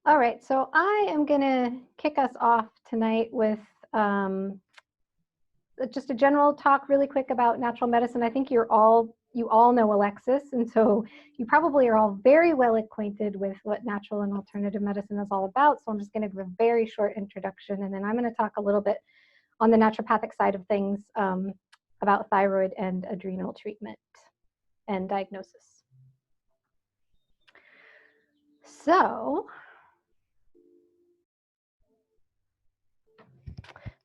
All right, so I am going to kick us off tonight with just a general talk really quick about natural medicine. I think you all know Alexis, and so you probably are all very well acquainted with what natural and alternative medicine is all about. So I'm just going to give a very short introduction, and then I'm going to talk a little bit on the naturopathic side of things about thyroid and adrenal treatment and diagnosis. So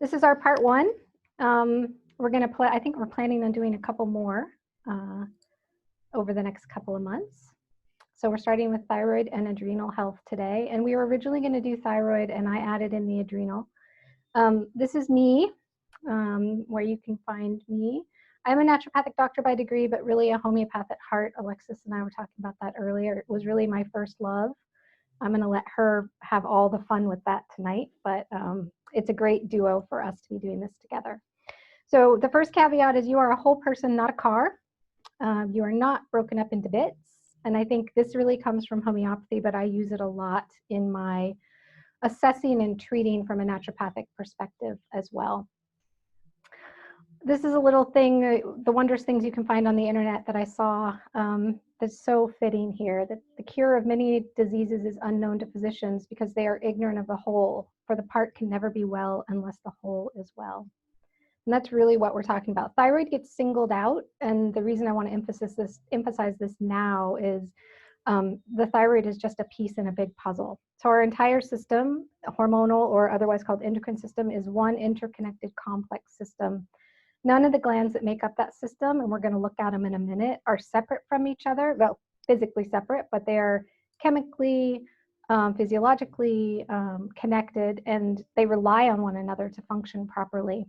this is our part one. We're going to play, I think we're planning on doing a couple more over the next couple of months. So we're starting with thyroid and adrenal health today. And we were originally going to do thyroid, and I added in the adrenal. This is me, where you can find me. I'm a naturopathic doctor by degree, but really a homeopath at heart. Alexis and I were talking about that earlier. It was really my first love. I'm going to let her have all the fun with that tonight, but it's a great duo for us to be doing this together. So the first caveat is you are a whole person, not a car. You are not broken up into bits. And I think this really comes from homeopathy, but I use it a lot in my assessing and treating from a naturopathic perspective as well. This is a little thing, the wondrous things you can find on the internet that I saw that's so fitting here, that the cure of many diseases is unknown to physicians because they are ignorant of the whole, for the part can never be well unless the whole is well. And that's really what we're talking about. Thyroid gets singled out, and the reason I want to emphasize this now is the thyroid is just a piece in a big puzzle. So our entire system, hormonal or otherwise called endocrine system, is one interconnected complex system. None of the glands that make up that system, and we're going to look at them in a minute, are separate from each other. Well, physically separate, but they are chemically, physiologically connected, and they rely on one another to function properly.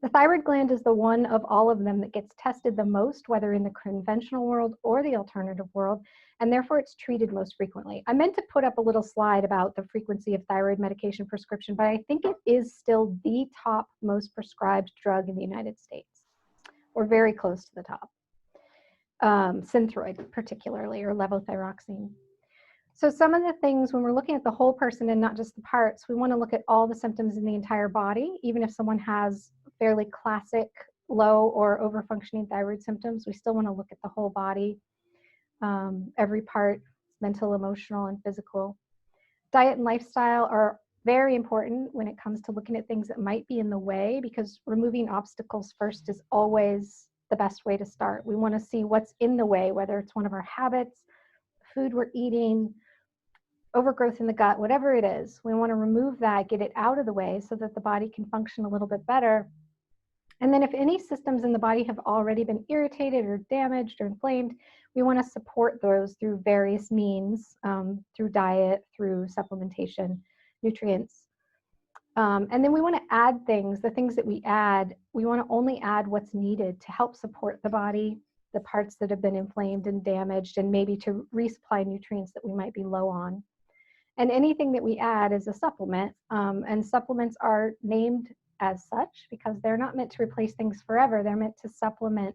The thyroid gland is the one of all of them that gets tested the most, whether in the conventional world or the alternative world, and therefore it's treated most frequently. I meant to put up a little slide about the frequency of thyroid medication prescription, but I think it is still the top most prescribed drug in the United States, or very close to the top. Synthroid particularly, or levothyroxine. So some of the things when we're looking at the whole person and not just the parts, we want to look at all the symptoms in the entire body. Even if someone has fairly classic low or over-functioning thyroid symptoms, we still want to look at the whole body, every part, mental, emotional, and physical. Diet and lifestyle are very important when it comes to looking at things that might be in the way, because removing obstacles first is always the best way to start. We want to see what's in the way, whether it's one of our habits, food we're eating, overgrowth in the gut, whatever it is. We want to remove that, get it out of the way so that the body can function a little bit better. And then if any systems in the body have already been irritated or damaged or inflamed, we want to support those through various means, through diet, through supplementation, nutrients. And then we want to add things, the things that we add, we want to only add what's needed to help support the body, the parts that have been inflamed and damaged, and maybe to resupply nutrients that we might be low on. And anything that we add is a supplement, and supplements are named as such because they're not meant to replace things forever. They're meant to supplement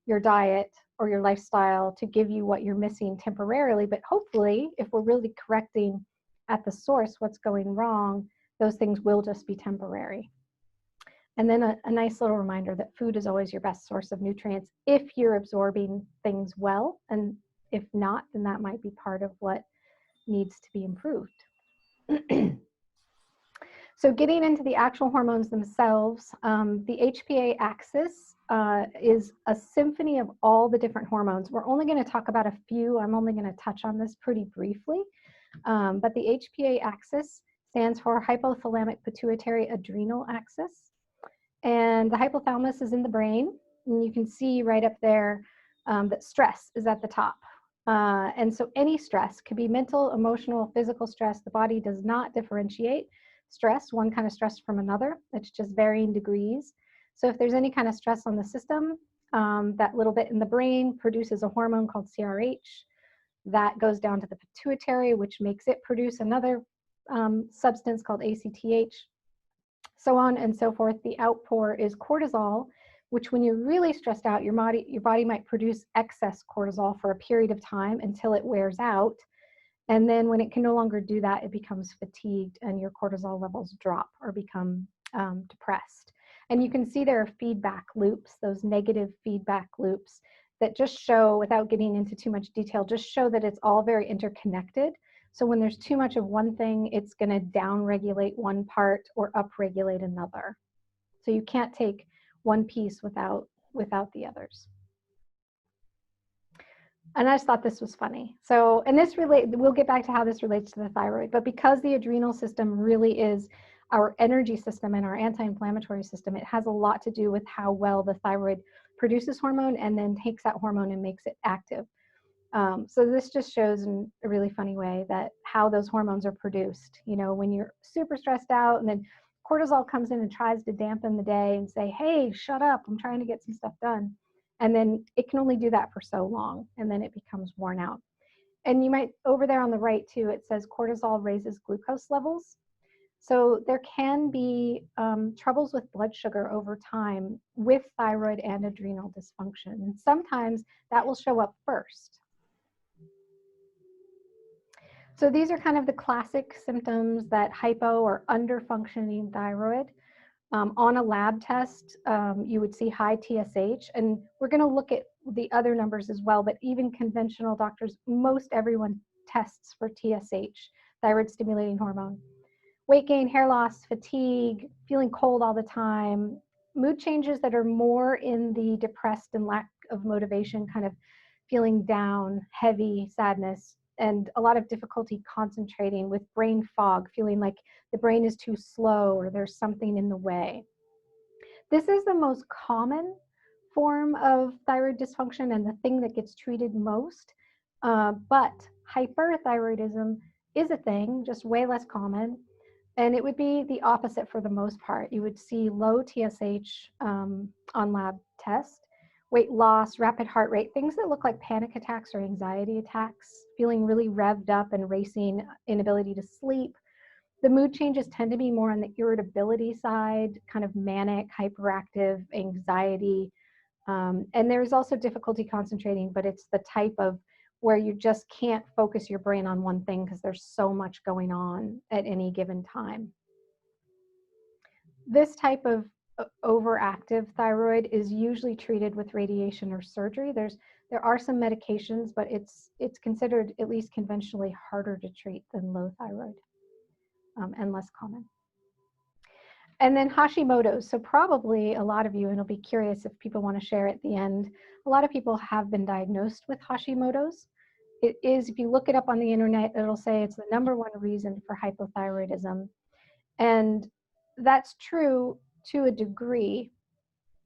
your diet or your lifestyle to give you what you're missing temporarily. But hopefully, if we're really correcting at the source what's going wrong, those things will just be temporary. And then a nice little reminder that food is always your best source of nutrients if you're absorbing things well. And if not, then that might be part of what needs to be improved. So getting into the actual hormones themselves, the HPA axis is a symphony of all the different hormones. We're only going to talk about a few. I'm only going to touch on this pretty briefly. But the HPA axis stands for hypothalamic pituitary adrenal axis. And the hypothalamus is in the brain. And you can see right up there that stress is at the top. And so any stress could be mental, emotional, physical stress. The body does not differentiate stress, one kind of stress from another. It's just varying degrees. So if there's any kind of stress on the system, that little bit in the brain produces a hormone called CRH. That goes down to the pituitary, which makes it produce another substance called ACTH, so on and so forth. The outpour is cortisol, which when you're really stressed out, your body might produce excess cortisol for a period of time until it wears out. And then when it can no longer do that, it becomes fatigued and your cortisol levels drop or become depressed. And you can see there are feedback loops, those negative feedback loops that just show, without getting into too much detail, just show that it's all very interconnected. So when there's too much of one thing, it's going to downregulate one part or upregulate another. So you can't take one piece without the others. And I just thought this was funny. So, and we'll get back to how this relates to the thyroid, but because the adrenal system really is our energy system and our anti-inflammatory system, it has a lot to do with how well the thyroid produces hormone and then takes that hormone and makes it active. So this just shows in a really funny way that how those hormones are produced. You know, when you're super stressed out and then cortisol comes in and tries to dampen the day and say, hey, shut up, I'm trying to get some stuff done. And then it can only do that for so long, and then it becomes worn out. And you might, over there on the right too, it says cortisol raises glucose levels. So there can be troubles with blood sugar over time with thyroid and adrenal dysfunction. And sometimes that will show up first. So these are kind of the classic symptoms that hypo or underfunctioning thyroid. On a lab test, you would see high TSH, and we're going to look at the other numbers as well, but even conventional doctors, most everyone tests for TSH, thyroid stimulating hormone. Weight gain, hair loss, fatigue, feeling cold all the time, mood changes that are more in the depressed and lack of motivation, kind of feeling down, heavy, sadness, and a lot of difficulty concentrating with brain fog, feeling like the brain is too slow or there's something in the way. This is the most common form of thyroid dysfunction and the thing that gets treated most, but hyperthyroidism is a thing, just way less common, and it would be the opposite for the most part. You would see low TSH on lab test, weight loss, rapid heart rate, things that look like panic attacks or anxiety attacks, feeling really revved up and racing, inability to sleep. The mood changes tend to be more on the irritability side, kind of manic, hyperactive, anxiety. And there's also difficulty concentrating, but it's the type of where you just can't focus your brain on one thing because there's so much going on at any given time. This type of overactive thyroid is usually treated with radiation or surgery. There are some medications, but it's considered, at least conventionally, harder to treat than low thyroid and less common. And then Hashimoto's. So probably a lot of you, and I'll be curious if people want to share at the end, a lot of people have been diagnosed with Hashimoto's. It is, if you look it up on the internet, it'll say it's the #1 reason for hypothyroidism. And that's true to a degree.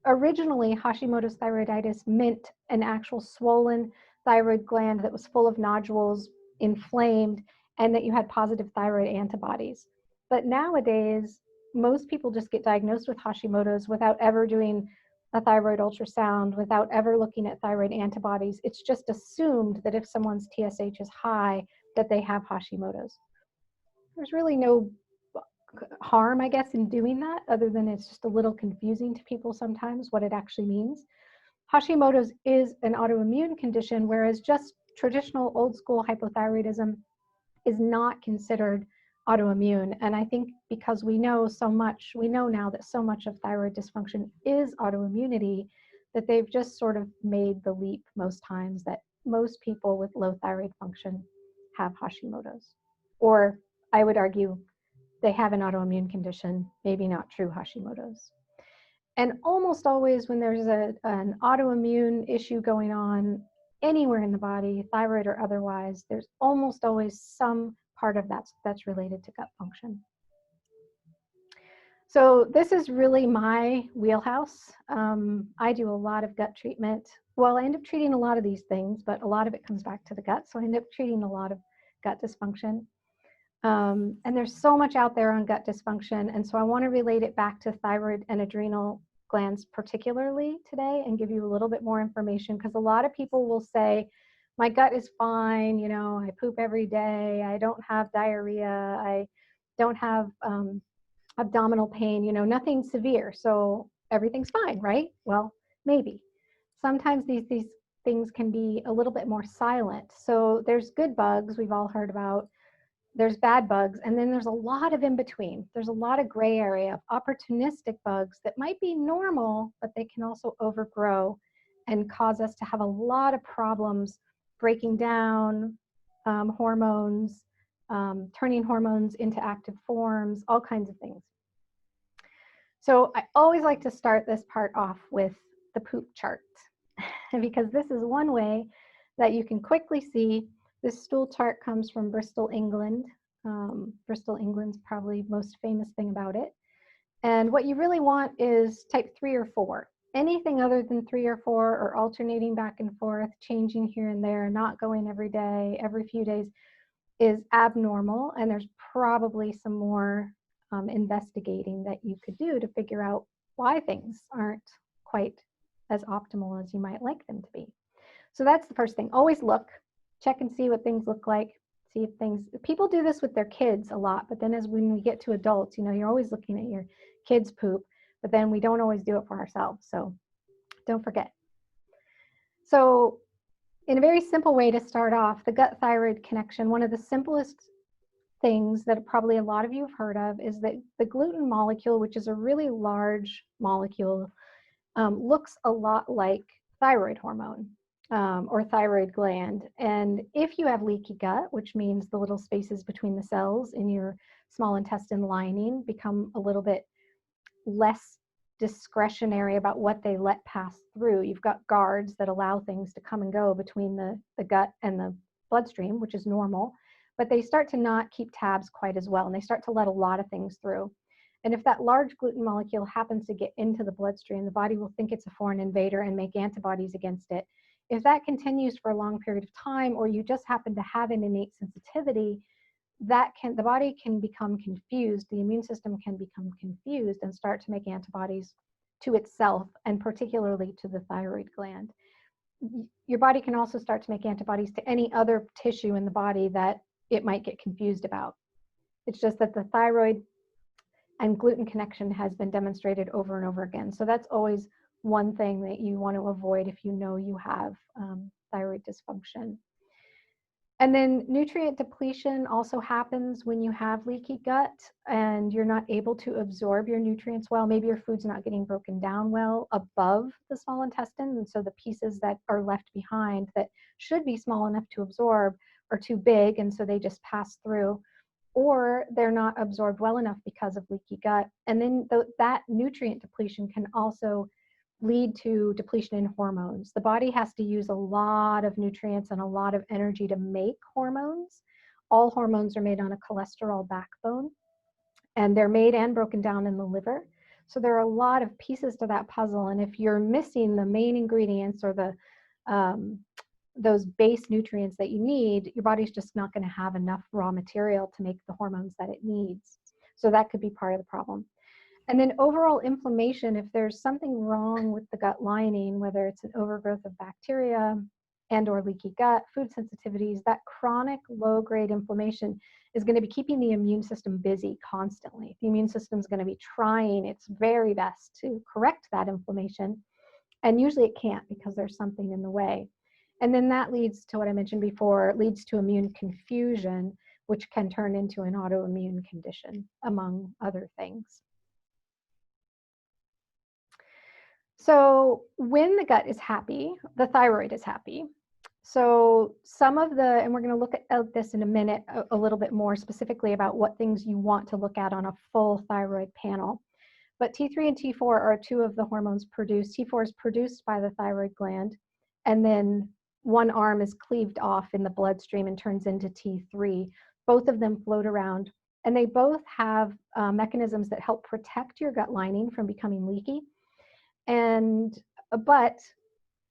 Originally, Hashimoto's thyroiditis meant an actual swollen thyroid gland that was full of nodules, inflamed, and that you had positive thyroid antibodies. But nowadays, most people just get diagnosed with Hashimoto's without ever doing a thyroid ultrasound, without ever looking at thyroid antibodies. It's just assumed that if someone's TSH is high, that they have Hashimoto's. There's really no harm, I guess, in doing that, other than it's just a little confusing to people sometimes what it actually means. Hashimoto's is an autoimmune condition, whereas just traditional old school hypothyroidism is not considered autoimmune. And I think because we know now that so much of thyroid dysfunction is autoimmunity, that they've just sort of made the leap most times that most people with low thyroid function have Hashimoto's. Or I would argue they have an autoimmune condition, maybe not true Hashimoto's. And almost always when there's an autoimmune issue going on anywhere in the body, thyroid or otherwise, there's almost always some part of that that's related to gut function. So this is really my wheelhouse. I do a lot of gut treatment. Well, I end up treating a lot of these things, but a lot of it comes back to the gut. So I end up treating a lot of gut dysfunction. And there's so much out there on gut dysfunction. And so I want to relate it back to thyroid and adrenal glands particularly today and give you a little bit more information, because a lot of people will say, my gut is fine, you know, I poop every day, I don't have diarrhea, I don't have abdominal pain, you know, nothing severe, so everything's fine, right? Well, maybe. Sometimes these things can be a little bit more silent. So there's good bugs we've all heard about, there's bad bugs, and then there's a lot of in between. There's a lot of gray area of opportunistic bugs that might be normal, but they can also overgrow and cause us to have a lot of problems breaking down hormones, turning hormones into active forms, all kinds of things. So I always like to start this part off with the poop chart because this is one way that you can quickly see. This stool chart comes from Bristol, England. Bristol, England's probably the most famous thing about it. And what you really want is type 3 or 4. Anything other than 3 or 4 or alternating back and forth, changing here and there, not going every day, every few days is abnormal. And there's probably some more investigating that you could do to figure out why things aren't quite as optimal as you might like them to be. So that's the first thing. Always look, check and see what things look like. See if things, people do this with their kids a lot, but then as when we get to adults, you know, you're always looking at your kids' poop, but then we don't always do it for ourselves. So don't forget. So in a very simple way to start off, the gut-thyroid connection, one of the simplest things that probably a lot of you have heard of is that the gluten molecule, which is a really large molecule, looks a lot like thyroid hormone. Or thyroid gland. And if you have leaky gut, which means the little spaces between the cells in your small intestine lining become a little bit less discretionary about what they let pass through. You've got guards that allow things to come and go between the gut and the bloodstream, which is normal, but they start to not keep tabs quite as well, and they start to let a lot of things through. And if that large gluten molecule happens to get into the bloodstream, the body will think it's a foreign invader and make antibodies against it. If that continues for a long period of time, or you just happen to have an innate sensitivity, the body can become confused, the immune system can become confused and start to make antibodies to itself, and particularly to the thyroid gland. Your body can also start to make antibodies to any other tissue in the body that it might get confused about. It's just that the thyroid and gluten connection has been demonstrated over and over again. So that's always one thing that you want to avoid if you know you have thyroid dysfunction. And then nutrient depletion also happens when you have leaky gut and you're not able to absorb your nutrients well. Maybe your food's not getting broken down well above the small intestine, and so the pieces that are left behind that should be small enough to absorb are too big, and so they just pass through, or they're not absorbed well enough because of leaky gut. And then that nutrient depletion can also lead to depletion in hormones. The body has to use a lot of nutrients and a lot of energy to make hormones. All hormones are made on a cholesterol backbone, and they're made and broken down in the liver. So there are a lot of pieces to that puzzle, and if you're missing the main ingredients or those base nutrients that you need, your body's just not going to have enough raw material to make the hormones that it needs. So that could be part of the problem. And then overall inflammation, if there's something wrong with the gut lining, whether it's an overgrowth of bacteria and or leaky gut, food sensitivities, that chronic low-grade inflammation is going to be keeping the immune system busy constantly. The immune system is going to be trying its very best to correct that inflammation, and usually it can't because there's something in the way. And then that leads to what I mentioned before, leads to immune confusion, which can turn into an autoimmune condition, among other things. So when the gut is happy, the thyroid is happy. So some of the, and we're going to look at this in a minute a little bit more specifically about what things you want to look at on a full thyroid panel. But T3 and T4 are two of the hormones produced. T4 is produced by the thyroid gland, and then one arm is cleaved off in the bloodstream and turns into T3. Both of them float around, and they both have mechanisms that help protect your gut lining from becoming leaky. But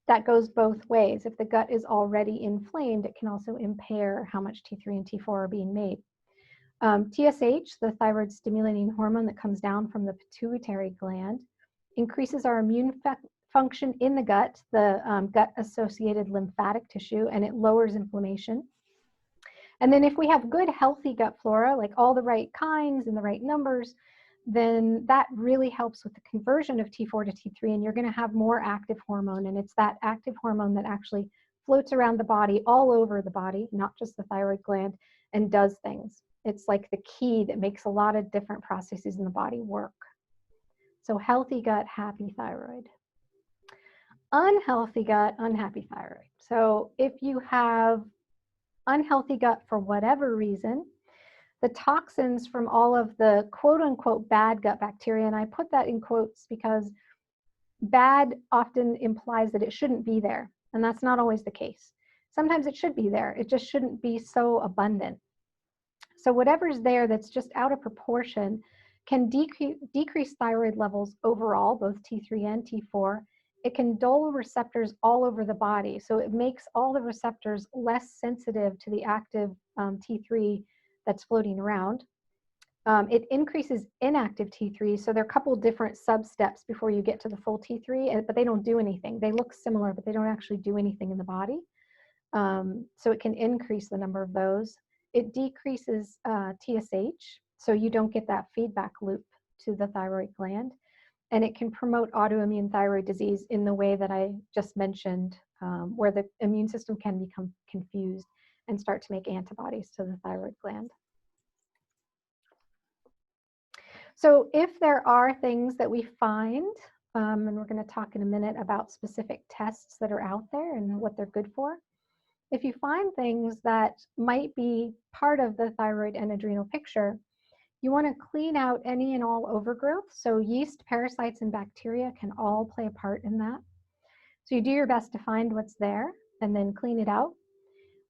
that goes both ways. If the gut is already inflamed, it can also impair how much T3 and T4 are being made. TSH, the thyroid stimulating hormone that comes down from the pituitary gland, increases our immune function in the gut associated lymphatic tissue, and it lowers inflammation. And then if we have good, healthy gut flora, like all the right kinds and the right numbers, then that really helps with the conversion of T4 to T3, and you're going to have more active hormone. And it's that active hormone that actually floats around the body, all over the body, not just the thyroid gland, and does things. It's like the key that makes a lot of different processes in the body work. So healthy gut, happy thyroid. Unhealthy gut, unhappy thyroid. So if you have unhealthy gut for whatever reason, the toxins from all of the quote unquote bad gut bacteria, and I put that in quotes because bad often implies that it shouldn't be there, and that's not always the case. Sometimes it should be there, it just shouldn't be so abundant. So whatever's there that's just out of proportion can decrease thyroid levels overall, both T3 and T4. It can dull receptors all over the body, so it makes all the receptors less sensitive to the active T3 that's floating around. It increases inactive T3, so there are a couple different sub-steps before you get to the full T3, but they don't do anything. They look similar, but they don't actually do anything in the body. So it can increase the number of those. It decreases TSH, so you don't get that feedback loop to the thyroid gland. And it can promote autoimmune thyroid disease in the way that I just mentioned, where the immune system can become confused and start to make antibodies to the thyroid gland. So if there are things that we find, and we're going to talk in a minute about specific tests that are out there and what they're good for. If you find things that might be part of the thyroid and adrenal picture, you want to clean out any and all overgrowth. So yeast, parasites, and bacteria can all play a part in that. So you do your best to find what's there and then clean it out.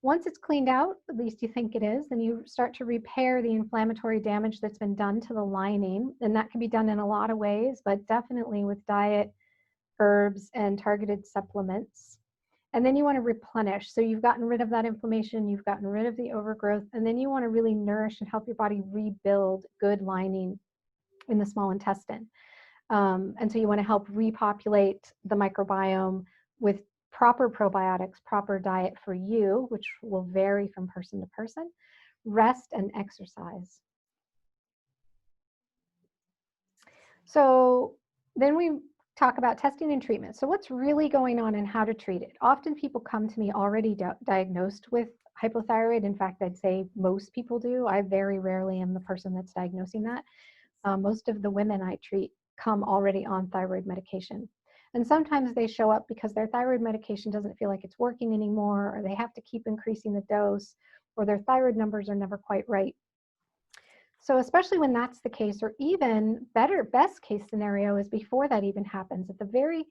Once it's cleaned out, at least you think it is, then you start to repair the inflammatory damage that's been done to the lining. And that can be done in a lot of ways, but definitely with diet, herbs, and targeted supplements. And then you want to replenish. So you've gotten rid of that inflammation, you've gotten rid of the overgrowth, and then you want to really nourish and help your body rebuild good lining in the small intestine. And so you want to help repopulate the microbiome with proper probiotics, proper diet for you, which will vary from person to person, rest and exercise. So then we talk about testing and treatment. So what's really going on and how to treat it? Often people come to me already diagnosed with hypothyroid. In fact, I'd say most people do. I very rarely am the person that's diagnosing that. Most of the women I treat come already on thyroid medication. And sometimes they show up because their thyroid medication doesn't feel like it's working anymore, or they have to keep increasing the dose, or their thyroid numbers are never quite right. So especially when that's the case, or even better, best case scenario is before that even happens, at the very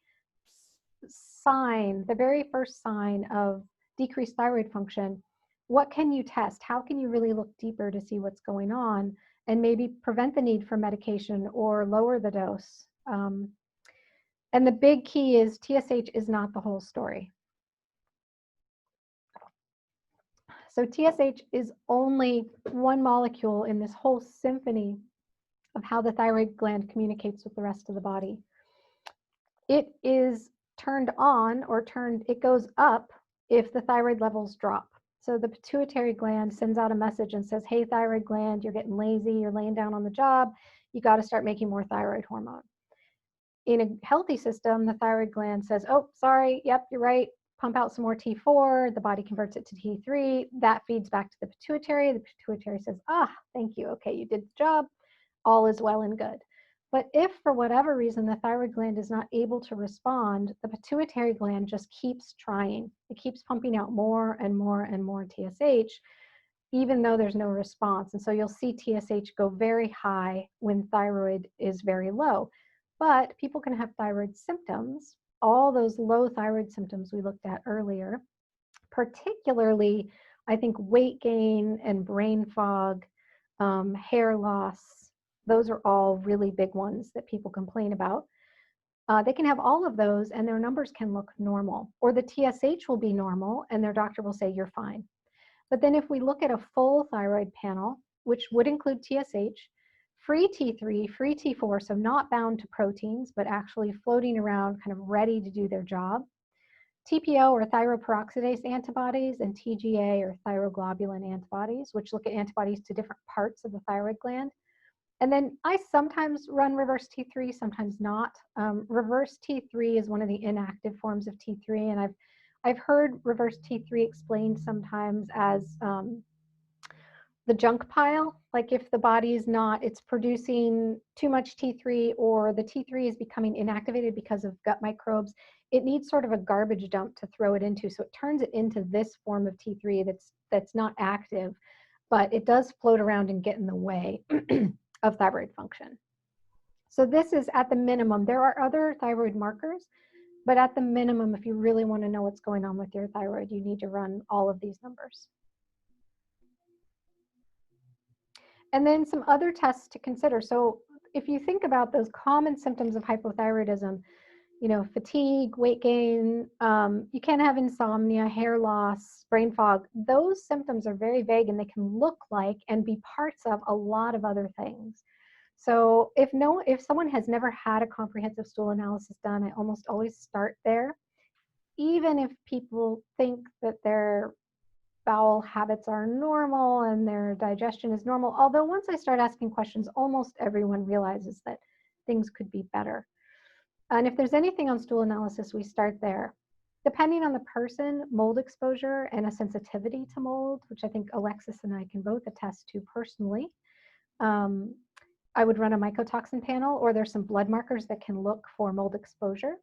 first sign of decreased thyroid function, what can you test? How can you really look deeper to see what's going on and maybe prevent the need for medication or lower the dose? And the big key is TSH is not the whole story. So TSH is only one molecule in this whole symphony of how the thyroid gland communicates with the rest of the body. It is turned on or it goes up if the thyroid levels drop. So the pituitary gland sends out a message and says, hey, thyroid gland, you're getting lazy, you're laying down on the job, you got to start making more thyroid hormone. In a healthy system, the thyroid gland says, oh, sorry, yep, you're right, pump out some more T4, the body converts it to T3, that feeds back to the pituitary says, thank you, okay, you did the job, all is well and good. But if for whatever reason the thyroid gland is not able to respond, the pituitary gland just keeps trying. It keeps pumping out more and more and more TSH, even though there's no response. And so you'll see TSH go very high when thyroid is very low. But people can have thyroid symptoms, all those low thyroid symptoms we looked at earlier, particularly, I think, weight gain and brain fog, hair loss. Those are all really big ones that people complain about. They can have all of those and their numbers can look normal, or the TSH will be normal and their doctor will say you're fine. But then if we look at a full thyroid panel, which would include TSH, free T3, free T4, so not bound to proteins, but actually floating around, kind of ready to do their job, TPO or thyroperoxidase antibodies, and TGA or thyroglobulin antibodies, which look at antibodies to different parts of the thyroid gland. And then I sometimes run reverse T3, sometimes not. Reverse T3 is one of the inactive forms of T3, and I've heard reverse T3 explained sometimes as the junk pile. Like if the body is not, it's producing too much T3, or the T3 is becoming inactivated because of gut microbes, it needs sort of a garbage dump to throw it into. So it turns it into this form of T3 that's not active, but it does float around and get in the way of thyroid function. So this is at the minimum. There are other thyroid markers, but at the minimum, if you really want to know what's going on with your thyroid, you need to run all of these numbers. And then some other tests to consider. So if you think about those common symptoms of hypothyroidism, you know, fatigue, weight gain, you can have insomnia, hair loss, brain fog. Those symptoms are very vague, and they can look like and be parts of a lot of other things. So if someone has never had a comprehensive stool analysis done, I almost always start there. Even if people think that their bowel habits are normal and their digestion is normal, although once I start asking questions, almost everyone realizes that things could be better. And if there's anything on stool analysis, we start there. Depending on the person, mold exposure and a sensitivity to mold, which I think Alexis and I can both attest to personally, I would run a mycotoxin panel, or there's some blood markers that can look for mold exposure.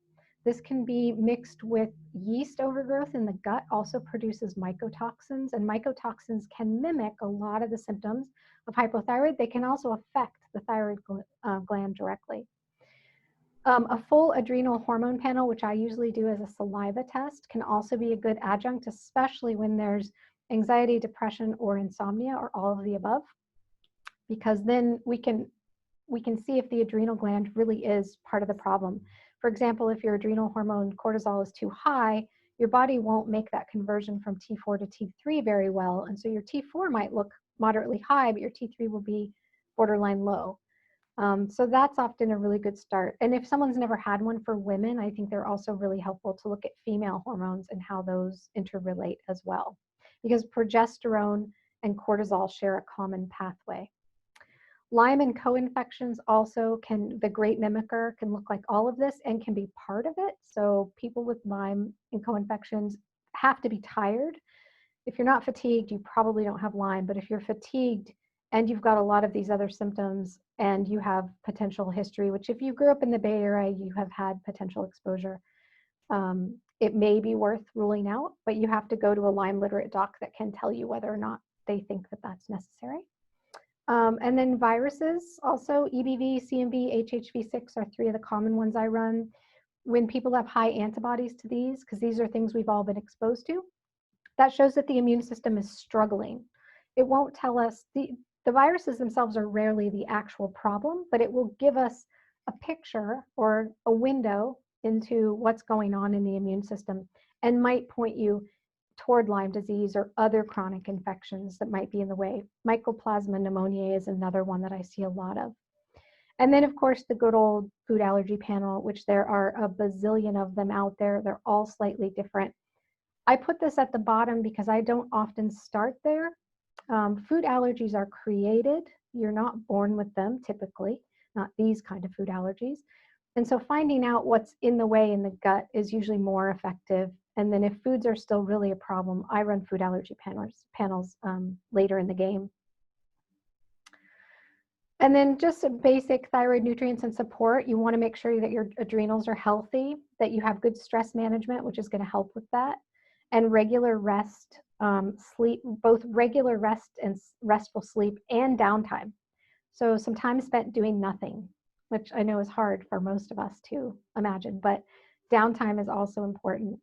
This can be mixed with yeast overgrowth in the gut, also produces mycotoxins, and mycotoxins can mimic a lot of the symptoms of hypothyroid. They can also affect the thyroid gland directly. A full adrenal hormone panel, which I usually do as a saliva test, can also be a good adjunct, especially when there's anxiety, depression, or insomnia, or all of the above, because then we can see if the adrenal gland really is part of the problem. For example, if your adrenal hormone cortisol is too high, your body won't make that conversion from T4 to T3 very well. And so your T4 might look moderately high, but your T3 will be borderline low. So that's often a really good start. And if someone's never had one for women, I think they're also really helpful to look at female hormones and how those interrelate as well, because progesterone and cortisol share a common pathway. Lyme and co-infections also the great mimicker can look like all of this and can be part of it. So people with Lyme and co-infections have to be tired. If you're not fatigued, you probably don't have Lyme, but if you're fatigued and you've got a lot of these other symptoms and you have potential history, which if you grew up in the Bay Area, you have had potential exposure, it may be worth ruling out, but you have to go to a Lyme literate doc that can tell you whether or not they think that that's necessary. And then viruses, also EBV, CMV, HHV6 are three of the common ones I run. When people have high antibodies to these, because these are things we've all been exposed to, that shows that the immune system is struggling. It won't tell us, the viruses themselves are rarely the actual problem, but it will give us a picture or a window into what's going on in the immune system and might point you toward Lyme disease or other chronic infections that might be in the way. Mycoplasma pneumoniae is another one that I see a lot of. And then, of course, the good old food allergy panel, which there are a bazillion of them out there. They're all slightly different. I put this at the bottom because I don't often start there. Food allergies are created. You're not born with them typically, not these kind of food allergies. And so finding out what's in the way in the gut is usually more effective. And then if foods are still really a problem, I run food allergy panels later in the game. And then just a basic thyroid nutrients and support. You want to make sure that your adrenals are healthy, that you have good stress management, which is going to help with that, and regular rest, sleep, both regular rest and restful sleep and downtime. So some time spent doing nothing, which I know is hard for most of us to imagine, but downtime is also important.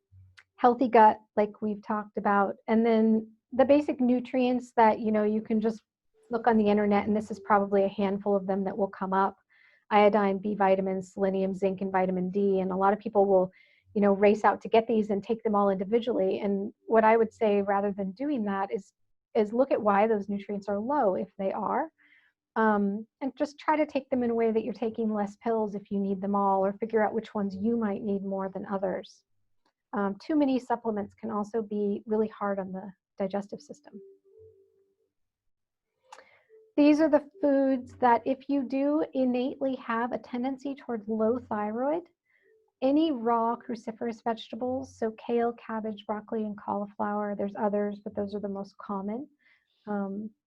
Healthy gut, like we've talked about, and then the basic nutrients that, you know, you can just look on the internet, and this is probably a handful of them that will come up: iodine, B vitamins, selenium, zinc, and vitamin D. And a lot of people will, you know, race out to get these and take them all individually. And what I would say, rather than doing that, is look at why those nutrients are low, if they are, and just try to take them in a way that you're taking less pills if you need them all, or figure out which ones you might need more than others. Too many supplements can also be really hard on the digestive system. These are the foods that if you do innately have a tendency towards low thyroid, any raw cruciferous vegetables, so kale, cabbage, broccoli, and cauliflower, there's others, but those are the most common.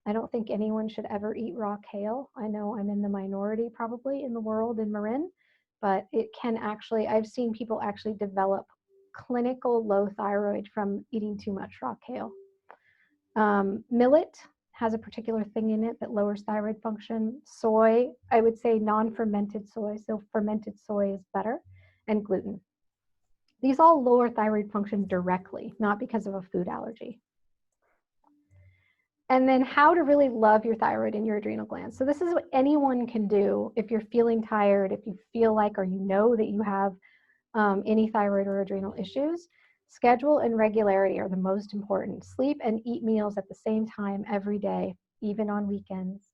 I don't think anyone should ever eat raw kale. I know I'm in the minority probably in the world in Marin, but it can actually, I've seen people actually develop clinical low thyroid from eating too much raw kale. Millet has a particular thing in it that lowers thyroid function. Soy, I would say non-fermented soy, so fermented soy is better, and gluten. These all lower thyroid function directly, not because of a food allergy. And then how to really love your thyroid and your adrenal glands. So this is what anyone can do if you're feeling tired, if you feel like or you know that you have any thyroid or adrenal issues. Schedule and regularity are the most important. Sleep and eat meals at the same time every day, even on weekends.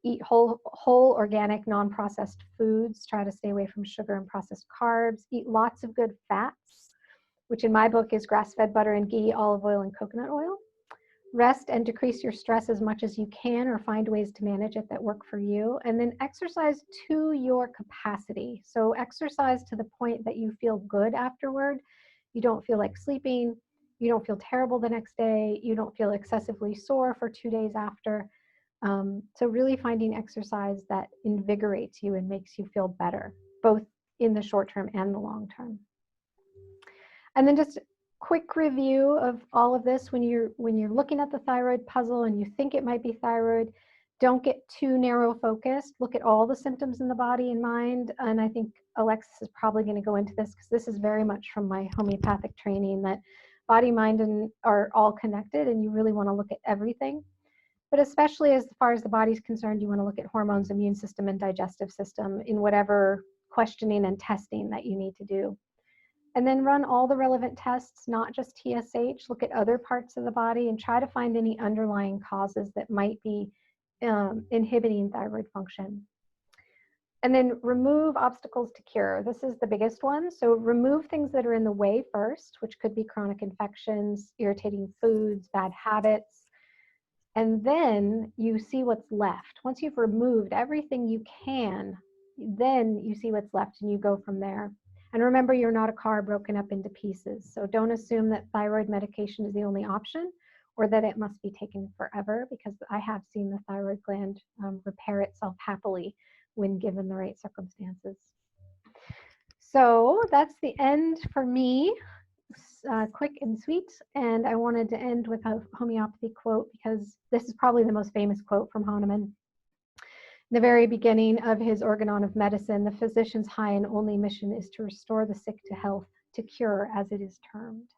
Eat whole organic, non-processed foods. Try to stay away from sugar and processed carbs. Eat lots of good fats, which in my book is grass-fed butter and ghee, olive oil, and coconut oil. Rest and decrease your stress as much as you can, or find ways to manage it that work for you. And then exercise to your capacity. So exercise to the point that you feel good afterward. You don't feel like sleeping. You don't feel terrible the next day. You don't feel excessively sore for 2 days after. So really finding exercise that invigorates you and makes you feel better, both in the short term and the long term. And then just quick review of all of this. When you're looking at the thyroid puzzle and you think it might be thyroid, don't get too narrow focused. Look at all the symptoms in the body and mind. And I think Alexis is probably going to go into this because this is very much from my homeopathic training, that body, mind, and are all connected, and you really want to look at everything. But especially as far as the body's concerned, you want to look at hormones, immune system, and digestive system in whatever questioning and testing that you need to do. And then run all the relevant tests, not just TSH, look at other parts of the body and try to find any underlying causes that might be inhibiting thyroid function. And then remove obstacles to cure. This is the biggest one. So remove things that are in the way first, which could be chronic infections, irritating foods, bad habits. And then you see what's left. Once you've removed everything you can, then you see what's left and you go from there. And remember, you're not a car broken up into pieces. So don't assume that thyroid medication is the only option or that it must be taken forever, because I have seen the thyroid gland repair itself happily when given the right circumstances. So that's the end for me, quick and sweet. And I wanted to end with a homeopathy quote, because this is probably the most famous quote from Hahnemann. The very beginning of his Organon of Medicine, the physician's high and only mission is to restore the sick to health, to cure, as it is termed.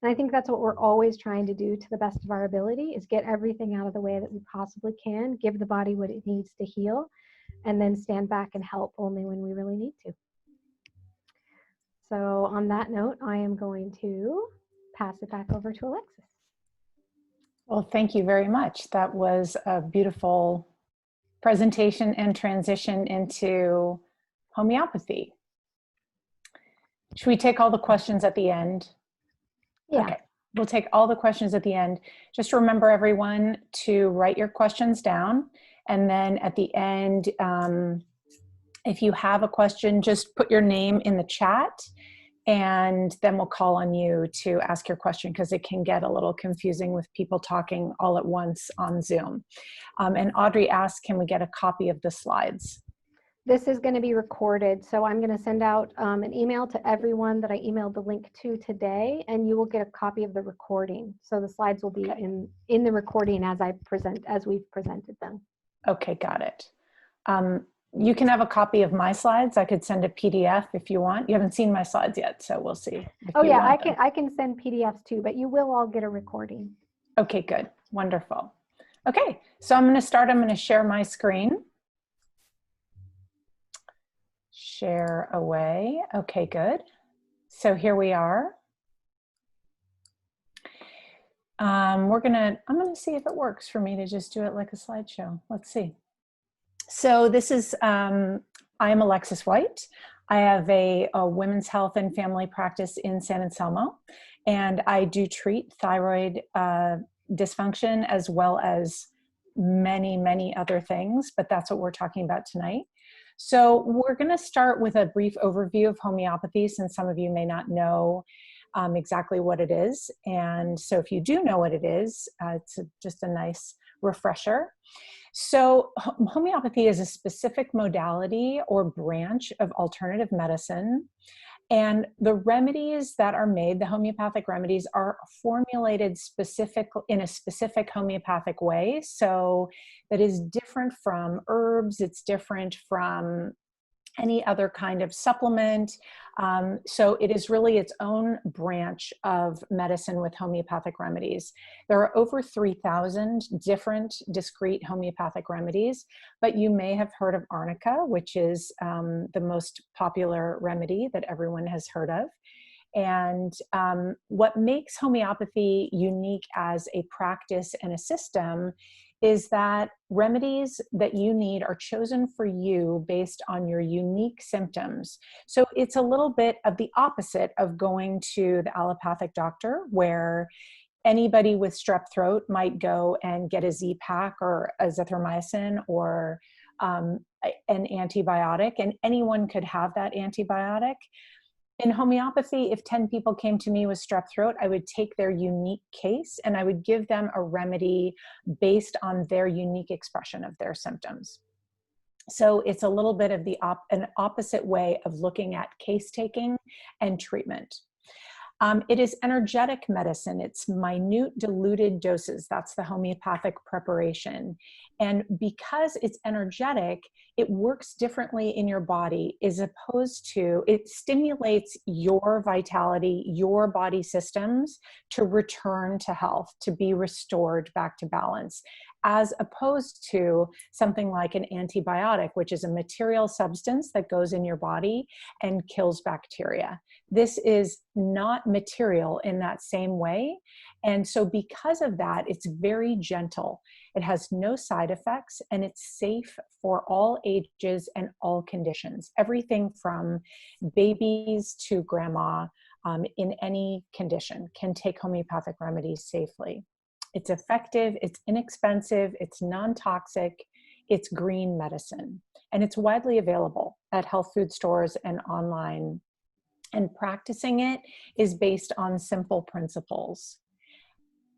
And I think that's what we're always trying to do to the best of our ability, is get everything out of the way that we possibly can, give the body what it needs to heal, and then stand back and help only when we really need to. So on that note, I am going to pass it back over to Alexis. Well, thank you very much. That was a beautiful presentation and transition into homeopathy. Should we take all the questions at the end? Yeah. Okay, we'll take all the questions at the end. Just remember, everyone, to write your questions down. And then at the end, if you have a question, just put your name in the chat, and then we'll call on you to ask your question, because it can get a little confusing with people talking all at once on Zoom. And Audrey asked, can we get a copy of the slides? This is going to be recorded, so I'm going to send out an email to everyone that I emailed the link to today, and you will get a copy of the recording. So the slides will be in the recording as we've presented them. Okay, got it. You can have a copy of my slides. I could send a PDF if you want. You haven't seen my slides yet, so we'll see. Oh yeah, I can send PDFs too, but you will all get a recording. Okay, good. Wonderful. Okay, so I'm going to start. I'm going to share my screen. Share away. Okay, good. So here we are. I'm going to see if it works for me to just do it like a slideshow. Let's see. So this is, I am Alexis White. I have a women's health and family practice in San Anselmo, and I do treat thyroid dysfunction as well as many, many other things, but that's what we're talking about tonight. So we're going to start with a brief overview of homeopathy, since some of you may not know exactly what it is. And so if you do know what it is, it's just a nice refresher. So homeopathy is a specific modality or branch of alternative medicine. And the remedies that are made, the homeopathic remedies, are formulated in a specific homeopathic way. So that is different from herbs, it's different from any other kind of supplement. So it is really its own branch of medicine with homeopathic remedies. There are over 3,000 different discrete homeopathic remedies, but you may have heard of arnica, which is the most popular remedy that everyone has heard of. And what makes homeopathy unique as a practice and a system is that remedies that you need are chosen for you based on your unique symptoms. So it's a little bit of the opposite of going to the allopathic doctor, where anybody with strep throat might go and get a Z-Pak or azithromycin or an antibiotic, and anyone could have that antibiotic. In homeopathy, if 10 people came to me with strep throat, I would take their unique case and I would give them a remedy based on their unique expression of their symptoms. So it's a little bit of an opposite way of looking at case taking and treatment. It is energetic medicine. It's minute diluted doses. That's the homeopathic preparation. And because it's energetic, it works differently in your body, as opposed to, it stimulates your vitality, your body systems to return to health, to be restored back to balance, as opposed to something like an antibiotic, which is a material substance that goes in your body and kills bacteria. This is not material in that same way. And so because of that, it's very gentle. It has no side effects, and it's safe for all ages and all conditions. Everything from babies to grandma, in any condition, can take homeopathic remedies safely. It's effective, it's inexpensive, it's non-toxic, it's green medicine, and it's widely available at health food stores and online. And practicing it is based on simple principles.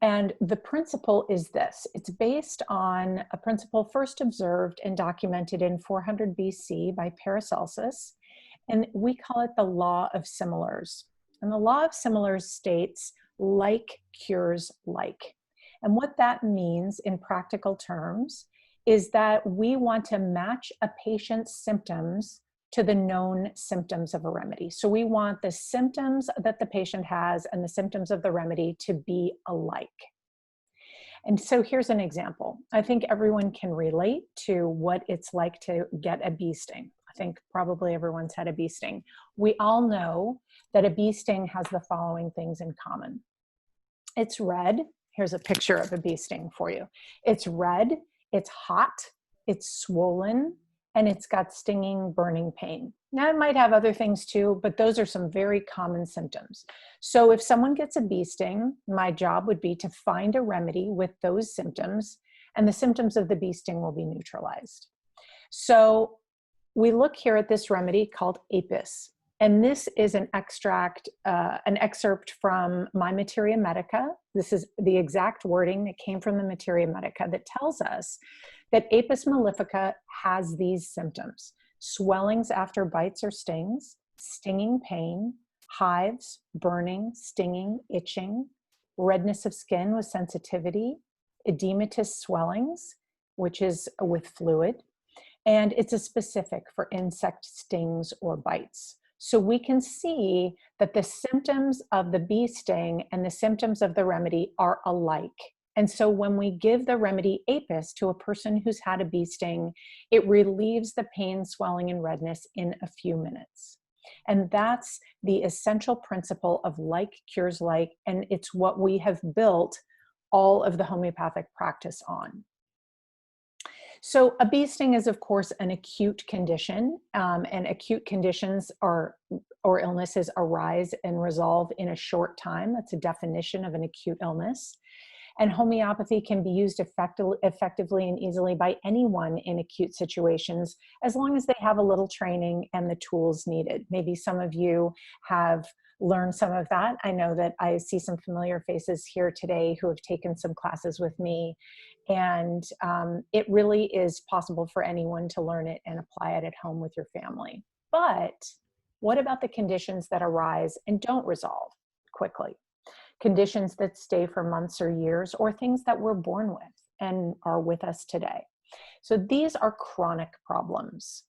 And the principle is this: it's based on a principle first observed and documented in 400 BC by Paracelsus, and we call it the law of similars. And the law of similars states, like cures like. And what that means in practical terms is that we want to match a patient's symptoms to the known symptoms of a remedy. So we want the symptoms that the patient has and the symptoms of the remedy to be alike. And so here's an example. I think everyone can relate to what it's like to get a bee sting. I think probably everyone's had a bee sting. We all know that a bee sting has the following things in common. It's red. Here's a picture of a bee sting for you. It's red, it's hot, it's swollen, and it's got stinging, burning pain. Now, it might have other things too, but those are some very common symptoms. So if someone gets a bee sting, my job would be to find a remedy with those symptoms, and the symptoms of the bee sting will be neutralized. So we look here at this remedy called Apis. And this is an extract, an excerpt from my Materia Medica. This is the exact wording that came from the Materia Medica that tells us that Apis mellifica has these symptoms: swellings after bites or stings, stinging pain, hives, burning, stinging, itching, redness of skin with sensitivity, edematous swellings, which is with fluid, and it's a specific for insect stings or bites. So we can see that the symptoms of the bee sting and the symptoms of the remedy are alike. And so when we give the remedy Apis to a person who's had a bee sting, it relieves the pain, swelling, and redness in a few minutes. And that's the essential principle of like cures like, and it's what we have built all of the homeopathic practice on. So a bee sting is, of course, an acute condition, and acute conditions or illnesses arise and resolve in a short time. That's a definition of an acute illness. And homeopathy can be used effectively and easily by anyone in acute situations, as long as they have a little training and the tools needed. Maybe some of you have learned some of that. I know that I see some familiar faces here today who have taken some classes with me, and it really is possible for anyone to learn it and apply it at home with your family. But what about the conditions that arise and don't resolve quickly? Conditions that stay for months or years, or things that we're born with and are with us today. So these are chronic problems.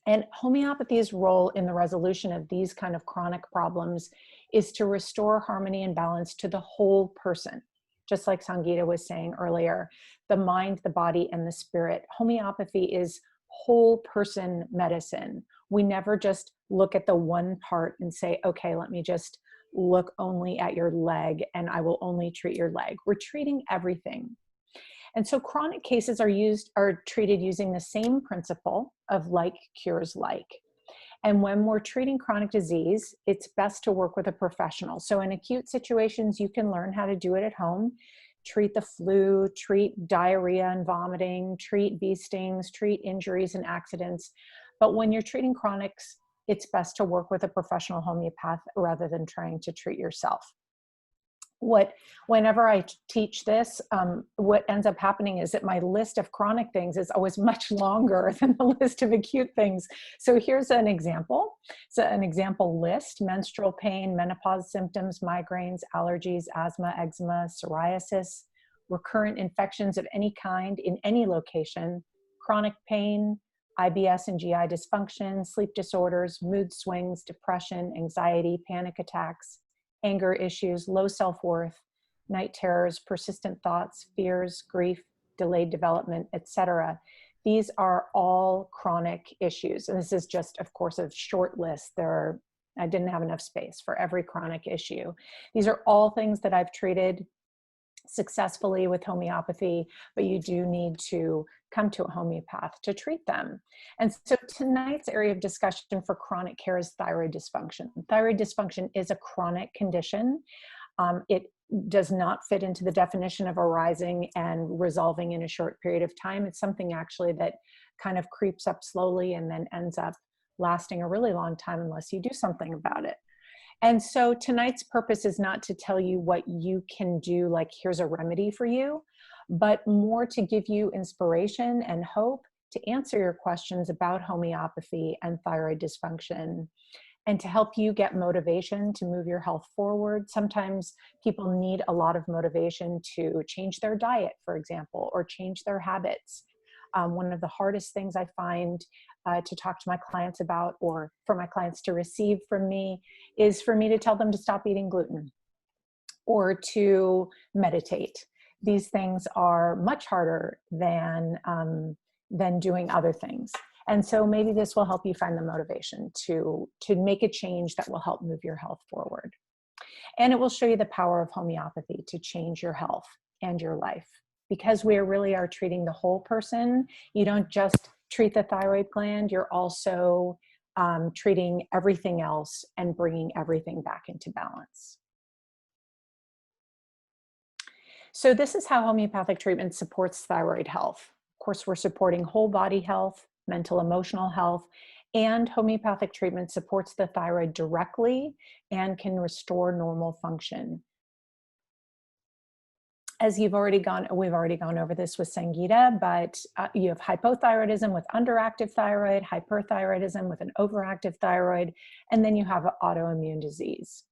And homeopathy's role in the resolution of these kind of chronic problems is to restore harmony and balance to the whole person. Just like Sangita was saying earlier, the mind, the body, and the spirit. Homeopathy is whole person medicine. We never just look at the one part and say, okay, let me just look only at your leg and I will only treat your leg. We're treating everything. And so chronic cases are treated using the same principle of like cures like. And when we're treating chronic disease, it's best to work with a professional. So in acute situations, you can learn how to do it at home. Treat the flu, treat diarrhea and vomiting, treat bee stings, treat injuries and accidents. But when you're treating chronics, it's best to work with a professional homeopath rather than trying to treat yourself. Whenever I teach this, what ends up happening is that my list of chronic things is always much longer than the list of acute things. So here's an example. So an example list: menstrual pain, menopause symptoms, migraines, allergies, asthma, eczema, psoriasis, recurrent infections of any kind in any location, chronic pain, IBS and GI dysfunction, sleep disorders, mood swings, depression, anxiety, panic attacks, anger issues, low self-worth, night terrors, persistent thoughts, fears, grief, delayed development, etc. These are all chronic issues. And this is just, of course, a short list. I didn't have enough space for every chronic issue. These are all things that I've treated successfully with homeopathy, but you do need to come to a homeopath to treat them. And so tonight's area of discussion for chronic care is thyroid dysfunction. Thyroid dysfunction is a chronic condition. It does not fit into the definition of arising and resolving in a short period of time. It's something actually that kind of creeps up slowly and then ends up lasting a really long time unless you do something about it. And so tonight's purpose is not to tell you what you can do, like here's a remedy for you, but more to give you inspiration and hope to answer your questions about homeopathy and thyroid dysfunction, and to help you get motivation to move your health forward. Sometimes people need a lot of motivation to change their diet, for example, or change their habits. One of the hardest things I find to talk to my clients about, or for my clients to receive from me, is for me to tell them to stop eating gluten or to meditate. These things are much harder than doing other things. And so maybe this will help you find the motivation to make a change that will help move your health forward. And it will show you the power of homeopathy to change your health and your life. Because we really are treating the whole person. You don't just treat the thyroid gland, you're also treating everything else and bringing everything back into balance. So this is how homeopathic treatment supports thyroid health. Of course, we're supporting whole body health, mental, emotional health, and homeopathic treatment supports the thyroid directly and can restore normal function. As we've already gone over this with Sangita, but you have hypothyroidism with underactive thyroid, hyperthyroidism with an overactive thyroid, and then you have an autoimmune disease.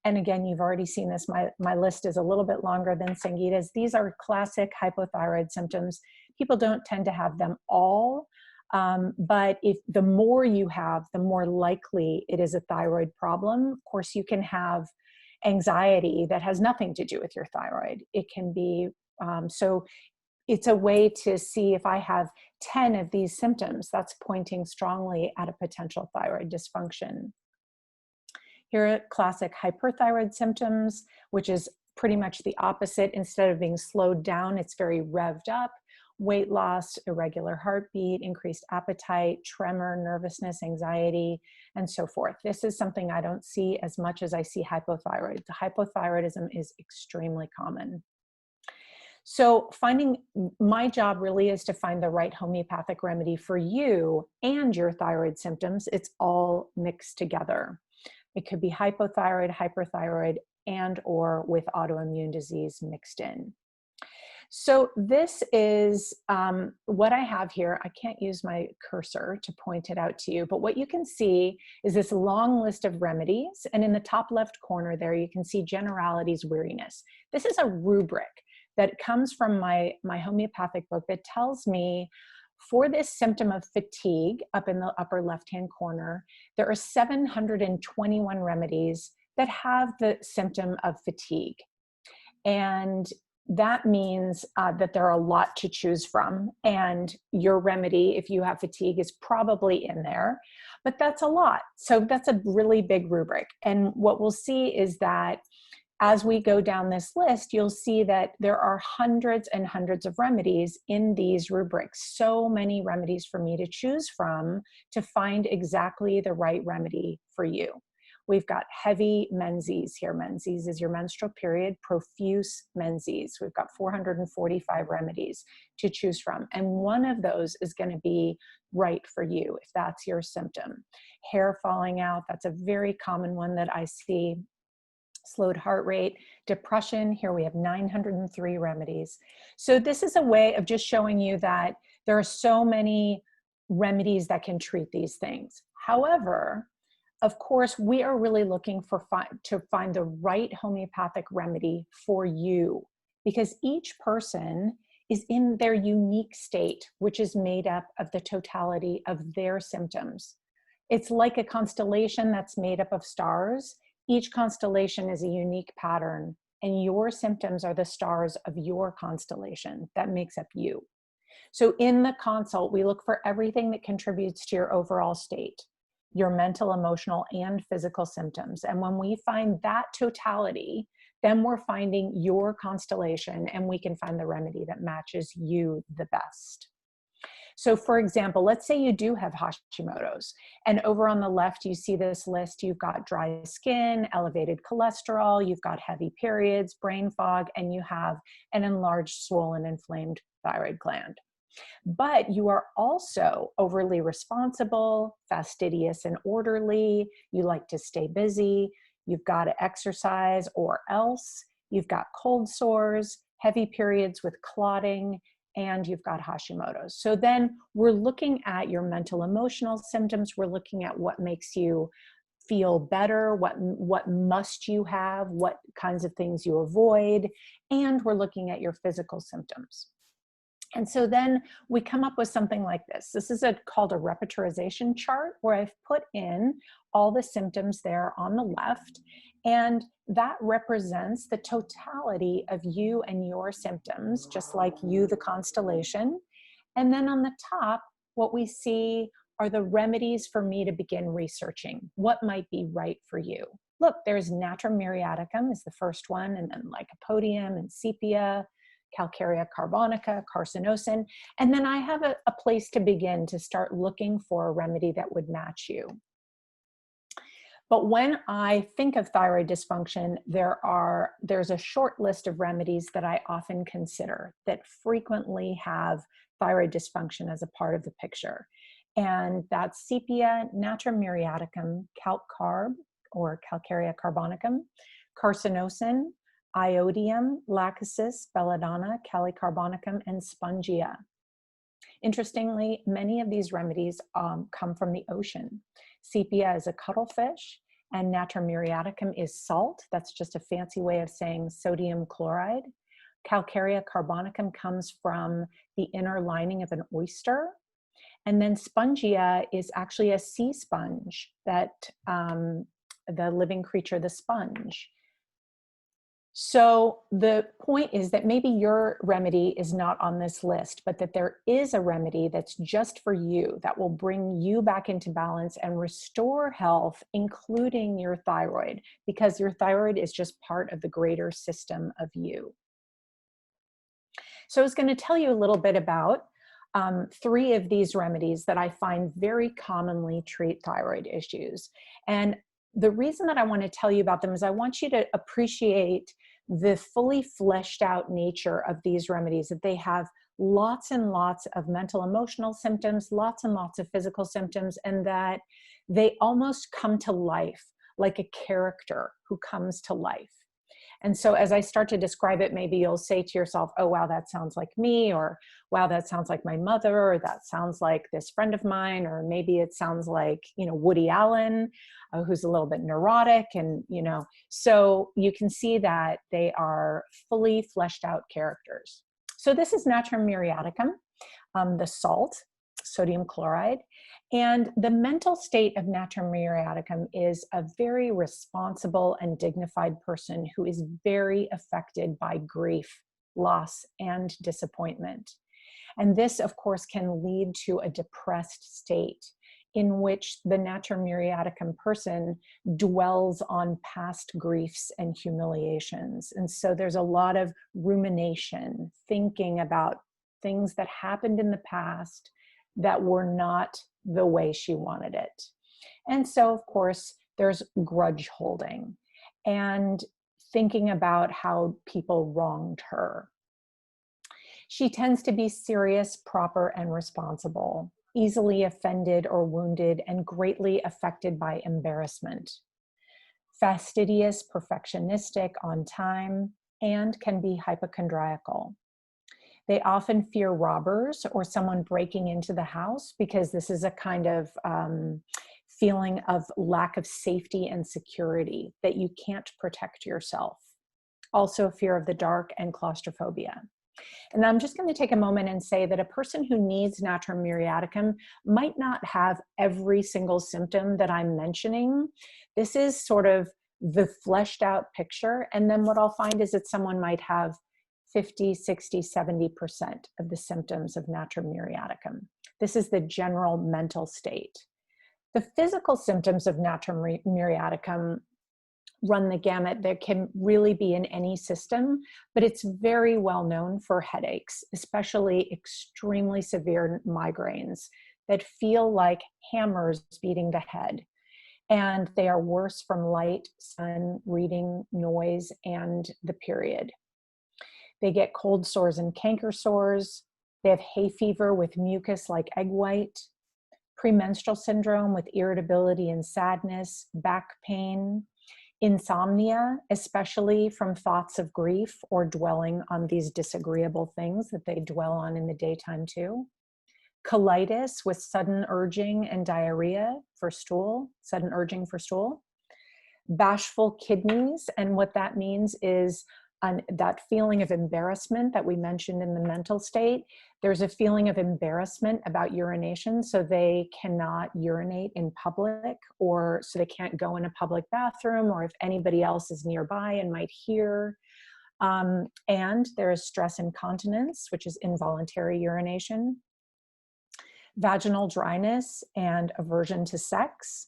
And again, you've already seen this. My list is a little bit longer than Sangita's. These are classic hypothyroid symptoms. People don't tend to have them all, but if the more you have, the more likely it is a thyroid problem. Of course, you can have anxiety that has nothing to do with your thyroid. It can be, so it's a way to see if I have 10 of these symptoms, that's pointing strongly at a potential thyroid dysfunction. Here are classic hyperthyroid symptoms, which is pretty much the opposite. Instead of being slowed down, it's very revved up. weight loss, irregular heartbeat, increased appetite, tremor, nervousness, anxiety, and so forth. This is something I don't see as much as I see hypothyroid. The hypothyroidism is extremely common. So my job really is to find the right homeopathic remedy for you and your thyroid symptoms. It's all mixed together. It could be hypothyroid, hyperthyroid, and or with autoimmune disease mixed in. So this is what I have here. I can't use my cursor to point it out to you, but what you can see is this long list of remedies. And in the top left corner there, you can see generalities, weariness. This is a rubric that comes from my homeopathic book that tells me for this symptom of fatigue up in the upper left-hand corner, there are 721 remedies that have the symptom of fatigue. And that means that there are a lot to choose from. And your remedy, if you have fatigue, is probably in there, but that's a lot. So that's a really big rubric. And what we'll see is that as we go down this list, you'll see that there are hundreds and hundreds of remedies in these rubrics. So many remedies for me to choose from to find exactly the right remedy for you. We've got heavy menses here. Menses is your menstrual period, profuse menses. We've got 445 remedies to choose from. And one of those is going to be right for you if that's your symptom. Hair falling out, that's a very common one that I see. Slowed heart rate, depression, here we have 903 remedies. So this is a way of just showing you that there are so many remedies that can treat these things. However, of course, we are really looking to find the right homeopathic remedy for you, because each person is in their unique state, which is made up of the totality of their symptoms. It's like a constellation that's made up of stars. Each constellation is a unique pattern, and your symptoms are the stars of your constellation that makes up you. So in the consult, we look for everything that contributes to your overall state, your mental, emotional, and physical symptoms. And when we find that totality, then we're finding your constellation, and we can find the remedy that matches you the best. So for example, let's say you do have Hashimoto's, and over on the left, you see this list. You've got dry skin, elevated cholesterol, you've got heavy periods, brain fog, and you have an enlarged, swollen, inflamed thyroid gland. But you are also overly responsible, fastidious and orderly, you like to stay busy, you've got to exercise or else, you've got cold sores, heavy periods with clotting, and you've got Hashimoto's. So then we're looking at your mental emotional symptoms. We're looking at what makes you feel better, what must you have, what kinds of things you avoid, and we're looking at your physical symptoms. And so then we come up with something like this. This is called a repertorization chart, where I've put in all the symptoms there on the left, and that represents the totality of you and your symptoms, just like you, the constellation. And then on the top, what we see are the remedies for me to begin researching. What might be right for you? Look, there's Natrum Muriaticum is the first one, and then Lycopodium and Sepia, Calcarea Carbonica, carcinosin. And then I have a place to begin to start looking for a remedy that would match you. But when I think of thyroid dysfunction, there's a short list of remedies that I often consider that frequently have thyroid dysfunction as a part of the picture. And that's Sepia, Natrum Muriaticum, Calc Carb or Calcarea Carbonicum, carcinosin, Iodium, Lachesis, belladonna, Carbonicum, and Spongia. Interestingly, many of these remedies come from the ocean. Sepia is a cuttlefish, and Natrum Muriaticum is salt. That's just a fancy way of saying sodium chloride. Calcarea Carbonicum comes from the inner lining of an oyster. And then Spongia is actually a sea sponge, that the living creature, the sponge. So the point is that maybe your remedy is not on this list, but that there is a remedy that's just for you, that will bring you back into balance and restore health, including your thyroid, because your thyroid is just part of the greater system of you. So I was going to tell you a little bit about 3 of these remedies that I find very commonly treat thyroid issues. And the reason that I want to tell you about them is I want you to appreciate the fully fleshed out nature of these remedies, that they have lots and lots of mental, emotional symptoms, lots and lots of physical symptoms, and that they almost come to life like a character who comes to life. And so as I start to describe it, maybe you'll say to yourself, oh, wow, that sounds like me, or wow, that sounds like my mother, or that sounds like this friend of mine, or maybe it sounds like, Woody Allen, who's a little bit neurotic. And, so you can see that they are fully fleshed out characters. So this is Natrum Muriaticum, the salt, sodium chloride. And the mental state of Natrum Muriaticum is a very responsible and dignified person who is very affected by grief, loss, and disappointment. And this, of course, can lead to a depressed state in which the Natrum Muriaticum person dwells on past griefs and humiliations. And so there's a lot of rumination, thinking about things that happened in the past that were not the way she wanted it. And so, of course, there's grudge holding and thinking about how people wronged her. She tends to be serious, proper, and responsible, easily offended or wounded, and greatly affected by embarrassment. Fastidious, perfectionistic, on time, and can be hypochondriacal. They often fear robbers or someone breaking into the house because this is a kind of feeling of lack of safety and security, that you can't protect yourself. Also fear of the dark and claustrophobia. And I'm just going to take a moment and say that a person who needs Natrum Muriaticum might not have every single symptom that I'm mentioning. This is sort of the fleshed out picture. And then what I'll find is that someone might have 50, 60, 70% of the symptoms of Natrum Muriaticum. This is the general mental state. The physical symptoms of Natrum Muriaticum run the gamut. There can really be in any system, but it's very well known for headaches, especially extremely severe migraines that feel like hammers beating the head. And they are worse from light, sun, reading, noise, and the period. They get cold sores and canker sores. They have hay fever with mucus like egg white, premenstrual syndrome with irritability and sadness, back pain, insomnia, especially from thoughts of grief or dwelling on these disagreeable things that they dwell on in the daytime too. Colitis with sudden urging and diarrhea for stool, sudden urging for stool. Bashful kidneys, and what that means is that feeling of embarrassment that we mentioned in the mental state. There's a feeling of embarrassment about urination, so they cannot urinate in public, or so they can't go in a public bathroom, or if anybody else is nearby and might hear. And there is stress incontinence, which is involuntary urination, vaginal dryness and aversion to sex,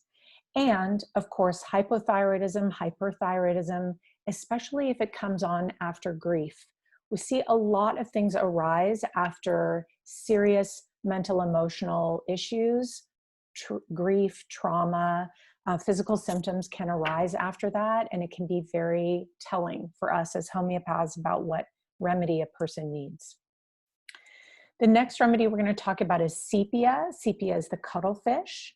and of course, hypothyroidism, hyperthyroidism, especially if it comes on after grief. We see a lot of things arise after serious mental, emotional issues, grief, trauma, physical symptoms can arise after that, and it can be very telling for us as homeopaths about what remedy a person needs. The next remedy we're going to talk about is Sepia. Sepia is the cuttlefish.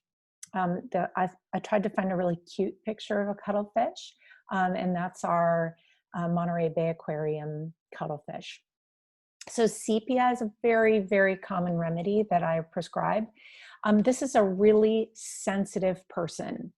I tried to find a really cute picture of a cuttlefish, and that's our Monterey Bay Aquarium cuttlefish. So Sepia is a very, very common remedy that I prescribe. This is a really sensitive person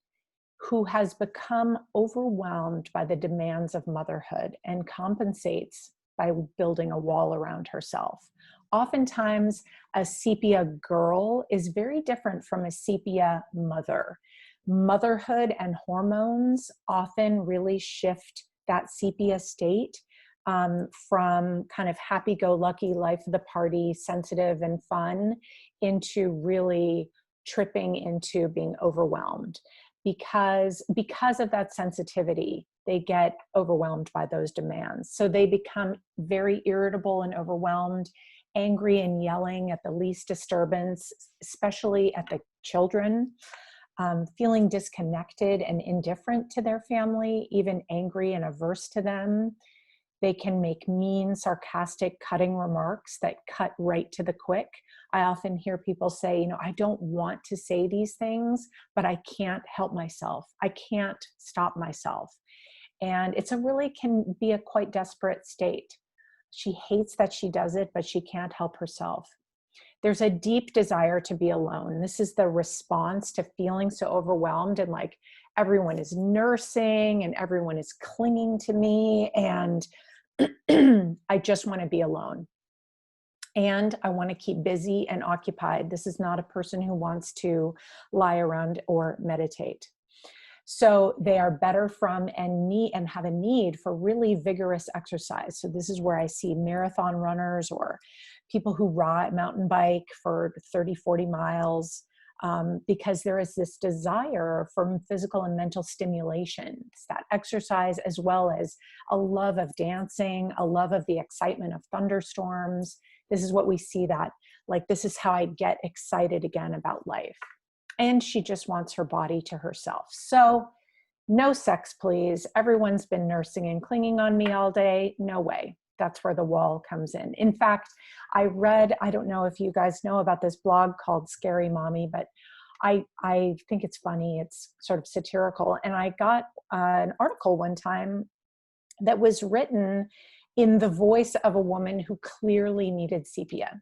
who has become overwhelmed by the demands of motherhood and compensates by building a wall around herself. Oftentimes, a sepia girl is very different from a sepia mother. Motherhood and hormones often really shift that sepia state from kind of happy-go-lucky, life of the party, sensitive and fun, into really tripping into being overwhelmed because of that sensitivity. they get overwhelmed by those demands. So they become very irritable and overwhelmed, angry and yelling at the least disturbance, especially at the children, feeling disconnected and indifferent to their family, even angry and averse to them. They can make mean, sarcastic, cutting remarks that cut right to the quick. I often hear people say, you know, I don't want to say these things, but I can't help myself. I can't stop myself. And it's a really can be a quite desperate state. She hates that she does it, but she can't help herself. There's a deep desire to be alone. This is the response to feeling so overwhelmed and like everyone is nursing and everyone is clinging to me, and I just want to be alone. And I want to keep busy and occupied. This is not a person who wants to lie around or meditate. So they are better from and have a need for really vigorous exercise. So this is where I see marathon runners or people who ride mountain bike for 30, 40 miles, because there is this desire for physical and mental stimulation. It's that exercise, as well as a love of dancing, a love of the excitement of thunderstorms. This is what we see, that like, this is how I get excited again about life. And she just wants her body to herself. So no sex, please. Everyone's been nursing and clinging on me all day. No way. That's where the wall comes in. In fact, I don't know if you guys know about this blog called Scary Mommy, but I think it's funny. It's sort of satirical. And I got an article one time that was written in the voice of a woman who clearly needed sepia.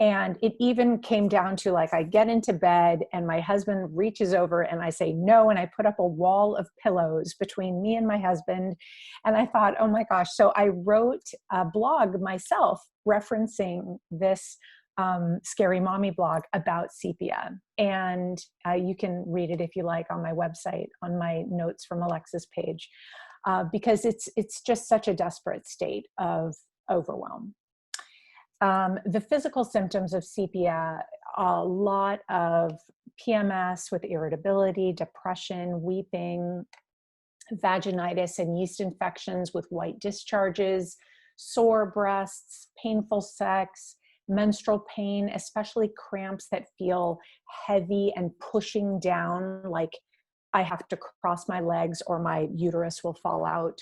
And it even came down to, like, I get into bed and my husband reaches over and I say no, and I put up a wall of pillows between me and my husband. And I thought, oh my gosh. So I wrote a blog myself referencing this Scary Mommy blog about sepia. And you can read it if you like on my website, on my notes from Alexis page, because it's just such a desperate state of overwhelm. The physical symptoms of sepia, a lot of PMS with irritability, depression, weeping, vaginitis and yeast infections with white discharges, sore breasts, painful sex, menstrual pain, especially cramps that feel heavy and pushing down, like I have to cross my legs or my uterus will fall out.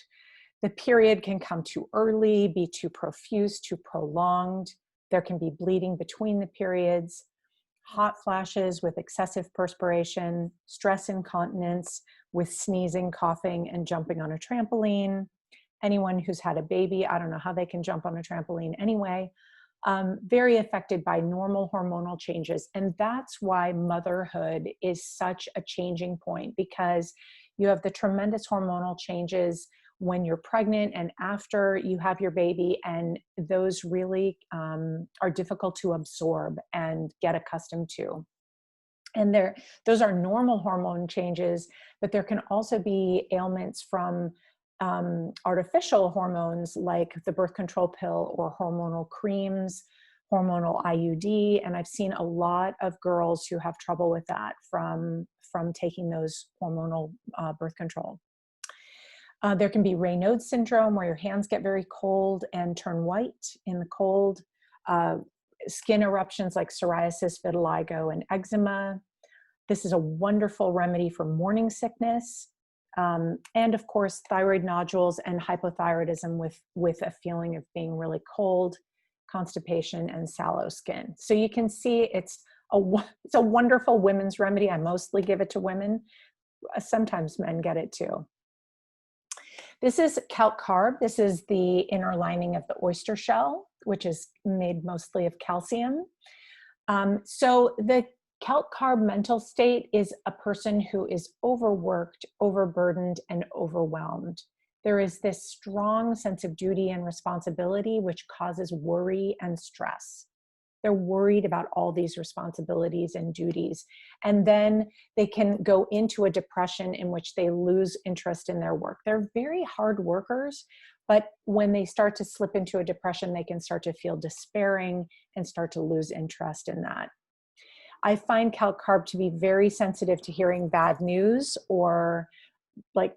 The period can come too early, be too profuse, too prolonged. There can be bleeding between the periods, hot flashes with excessive perspiration, stress incontinence with sneezing, coughing, and jumping on a trampoline. Anyone who's had a baby, I don't know how they can jump on a trampoline anyway. Very affected by normal hormonal changes. And that's why motherhood is such a changing point, because you have the tremendous hormonal changes when you're pregnant and after you have your baby, and those really are difficult to absorb and get accustomed to. And those are normal hormone changes, but there can also be ailments from artificial hormones like the birth control pill or hormonal creams, hormonal IUD. And I've seen a lot of girls who have trouble with that from taking those hormonal birth control. There can be Raynaud's syndrome, where your hands get very cold and turn white in the cold. Skin eruptions like psoriasis, vitiligo, and eczema. This is a wonderful remedy for morning sickness. And of course, thyroid nodules and hypothyroidism with a feeling of being really cold, constipation, and sallow skin. So you can see it's a wonderful women's remedy. I mostly give it to women. Sometimes men get it too. This is calc carb. This is the inner lining of the oyster shell, which is made mostly of calcium. So the calc carb mental state is a person who is overworked, overburdened, and overwhelmed. There is this strong sense of duty and responsibility, which causes worry and stress. They're worried about all these responsibilities and duties. And then they can go into a depression in which they lose interest in their work. They're very hard workers, but when they start to slip into a depression, they can start to feel despairing and start to lose interest in that. I find calc carb to be very sensitive to hearing bad news or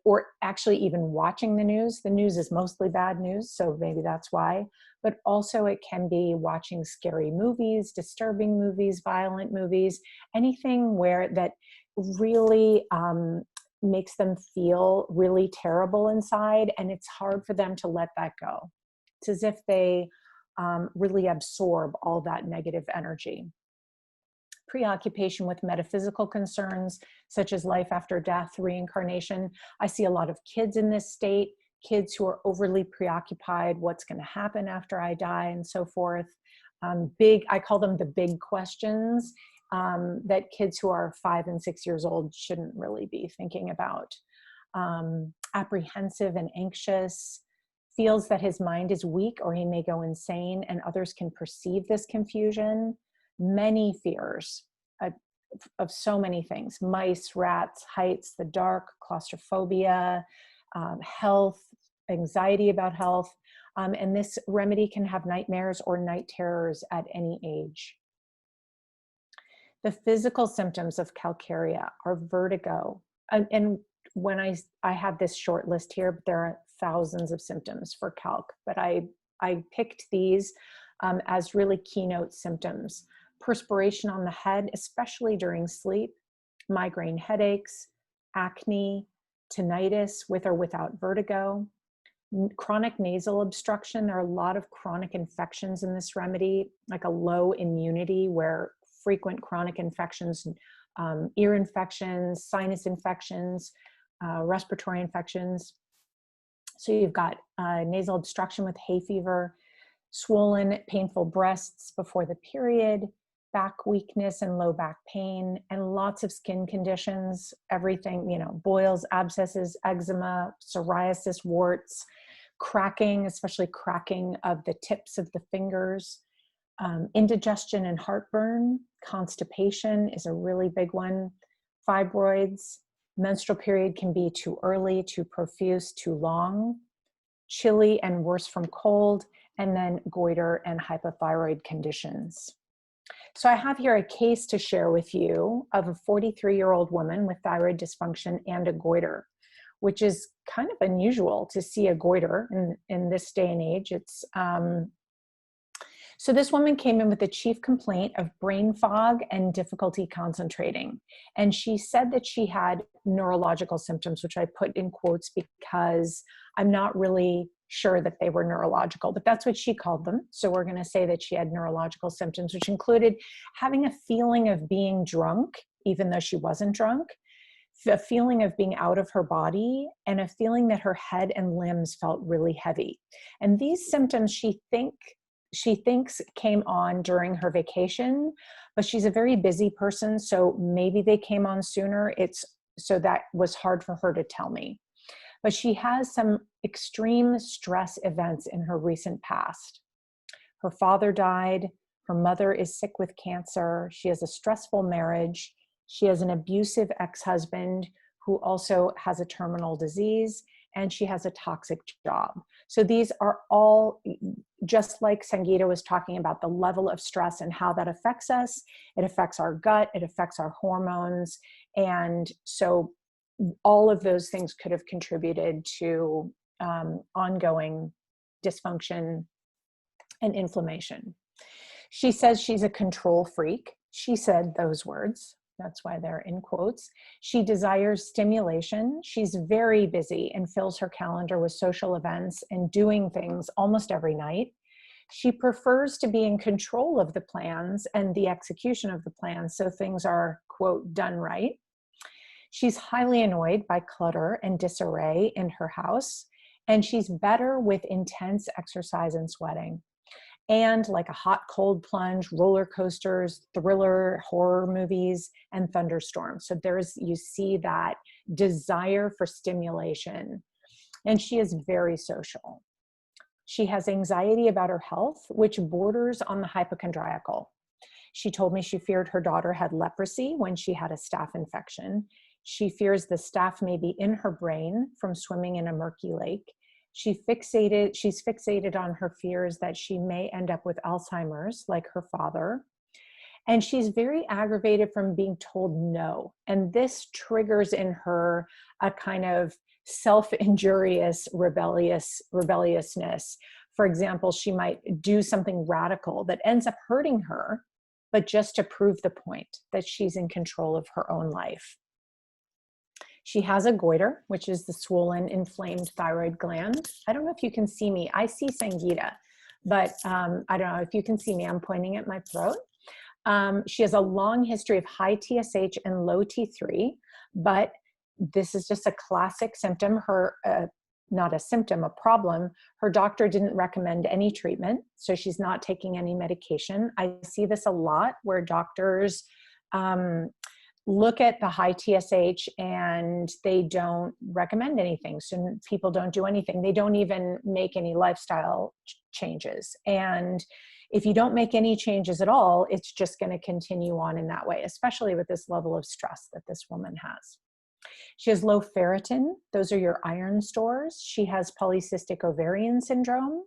or actually even watching the news. The news is mostly bad news, so maybe that's why. But also it can be watching scary movies, disturbing movies, violent movies, anything where that really makes them feel really terrible inside, and it's hard for them to let that go. It's as if they really absorb all that negative energy. Preoccupation with metaphysical concerns such as life after death, reincarnation. I see a lot of kids in this state, kids who are overly preoccupied, what's going to happen after I die, and so forth. I call them the big questions that kids who are 5 and 6 years old shouldn't really be thinking about. Apprehensive and anxious, feels that his mind is weak or he may go insane, and others can perceive this confusion. Many fears of so many things: mice, rats, heights, the dark, claustrophobia, health, anxiety about health. And this remedy can have nightmares or night terrors at any age. The physical symptoms of Calcarea are vertigo. And when I have this short list here, but there are thousands of symptoms for calc, but I picked these as really keynote symptoms. Perspiration on the head, especially during sleep, migraine headaches, acne, tinnitus with or without vertigo, chronic nasal obstruction. There are a lot of chronic infections in this remedy, like a low immunity where frequent chronic infections, ear infections, sinus infections, respiratory infections. So you've got nasal obstruction with hay fever, swollen, painful breasts before the period, back weakness and low back pain, and lots of skin conditions, everything, boils, abscesses, eczema, psoriasis, warts, cracking, especially cracking of the tips of the fingers, indigestion and heartburn, constipation is a really big one, fibroids, menstrual period can be too early, too profuse, too long, chilly and worse from cold, and then goiter and hypothyroid conditions. So I have here a case to share with you of a 43-year-old woman with thyroid dysfunction and a goiter, which is kind of unusual to see a goiter in this day and age. So this woman came in with a chief complaint of brain fog and difficulty concentrating. And she said that she had neurological symptoms, which I put in quotes because I'm not really sure that they were neurological, but that's what she called them. So we're going to say that she had neurological symptoms, which included having a feeling of being drunk, even though she wasn't drunk, a feeling of being out of her body, and a feeling that her head and limbs felt really heavy. And these symptoms she thinks came on during her vacation, but she's a very busy person, so maybe they came on sooner. So that was hard for her to tell me. But she has some extreme stress events in her recent past. Her father died. Her mother is sick with cancer. She has a stressful marriage. She has an abusive ex-husband who also has a terminal disease, and she has a toxic job. So these are all, just like Sangita was talking about, the level of stress and how that affects us. It affects our gut, it affects our hormones. And so all of those things could have contributed to ongoing dysfunction and inflammation. She says she's a control freak. She said those words. That's why they're in quotes. She desires stimulation. She's very busy and fills her calendar with social events and doing things almost every night. She prefers to be in control of the plans and the execution of the plans, so things are, quote, done right. She's highly annoyed by clutter and disarray in her house, and she's better with intense exercise and sweating. And like a hot, cold plunge, roller coasters, thriller, horror movies, and thunderstorms. So you see that desire for stimulation. And she is very social. She has anxiety about her health, which borders on the hypochondriacal. She told me she feared her daughter had leprosy when she had a staph infection. She fears the staph may be in her brain from swimming in a murky lake. She's fixated on her fears that she may end up with Alzheimer's like her father. And she's very aggravated from being told no. And this triggers in her a kind of self-injurious rebelliousness. For example, she might do something radical that ends up hurting her, but just to prove the point that she's in control of her own life. She has a goiter, which is the swollen, inflamed thyroid gland. I don't know if you can see me. I see Sangita, but I don't know if you can see me. I'm pointing at my throat. She has a long history of high TSH and low T3, but this is just a classic symptom. Not a symptom, a problem. Her doctor didn't recommend any treatment, so she's not taking any medication. I see this a lot where doctors look at the high TSH and they don't recommend anything. So people don't do anything. They don't even make any lifestyle changes. And if you don't make any changes at all, it's just going to continue on in that way, especially with this level of stress that this woman has. She has low ferritin. Those are your iron stores. She has polycystic ovarian syndrome,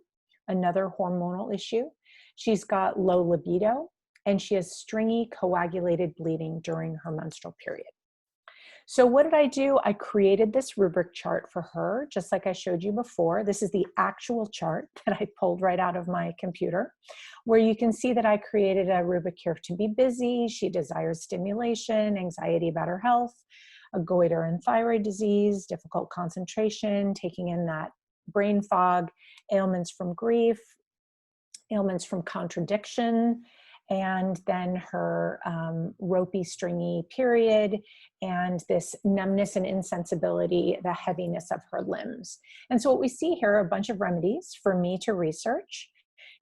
another hormonal issue. She's got low libido, and she has stringy coagulated bleeding during her menstrual period. So what did I do? I created this rubric chart for her, just like I showed you before. This is the actual chart that I pulled right out of my computer, where you can see that I created a rubric here to be busy. She desires stimulation, anxiety about her health, a goiter and thyroid disease, difficult concentration, taking in that brain fog, ailments from grief, ailments from contradiction, and then her ropey, stringy period, and this numbness and insensibility, the heaviness of her limbs. And so what we see here are a bunch of remedies for me to research: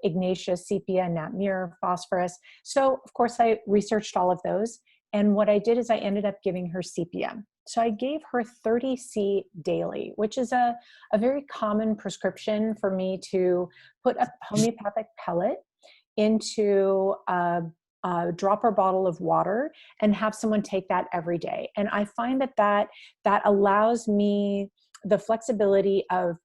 Ignatia, Sepia, Natrum Muriaticum, phosphorus. So of course I researched all of those. And what I did is I ended up giving her Sepia. So I gave her 30C daily, which is a very common prescription for me to put a homeopathic pellet into a dropper bottle of water and have someone take that every day. And I find that allows me the flexibility of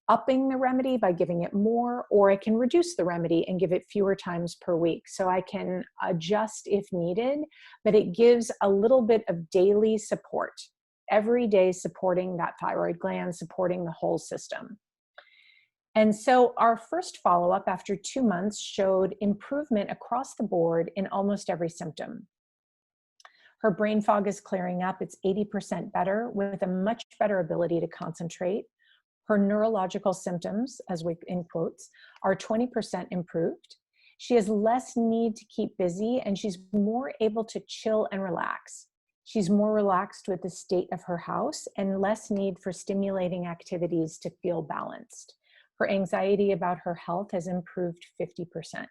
upping the remedy by giving it more, or I can reduce the remedy and give it fewer times per week. So I can adjust if needed, but it gives a little bit of daily support, every day supporting that thyroid gland, supporting the whole system. And so our first follow-up after 2 months showed improvement across the board in almost every symptom. Her brain fog is clearing up. It's 80% better, with a much better ability to concentrate. Her neurological symptoms, as we in quotes, are 20% improved. She has less need to keep busy, and she's more able to chill and relax. She's more relaxed with the state of her house and less need for stimulating activities to feel balanced. Her anxiety about her health has improved 50%.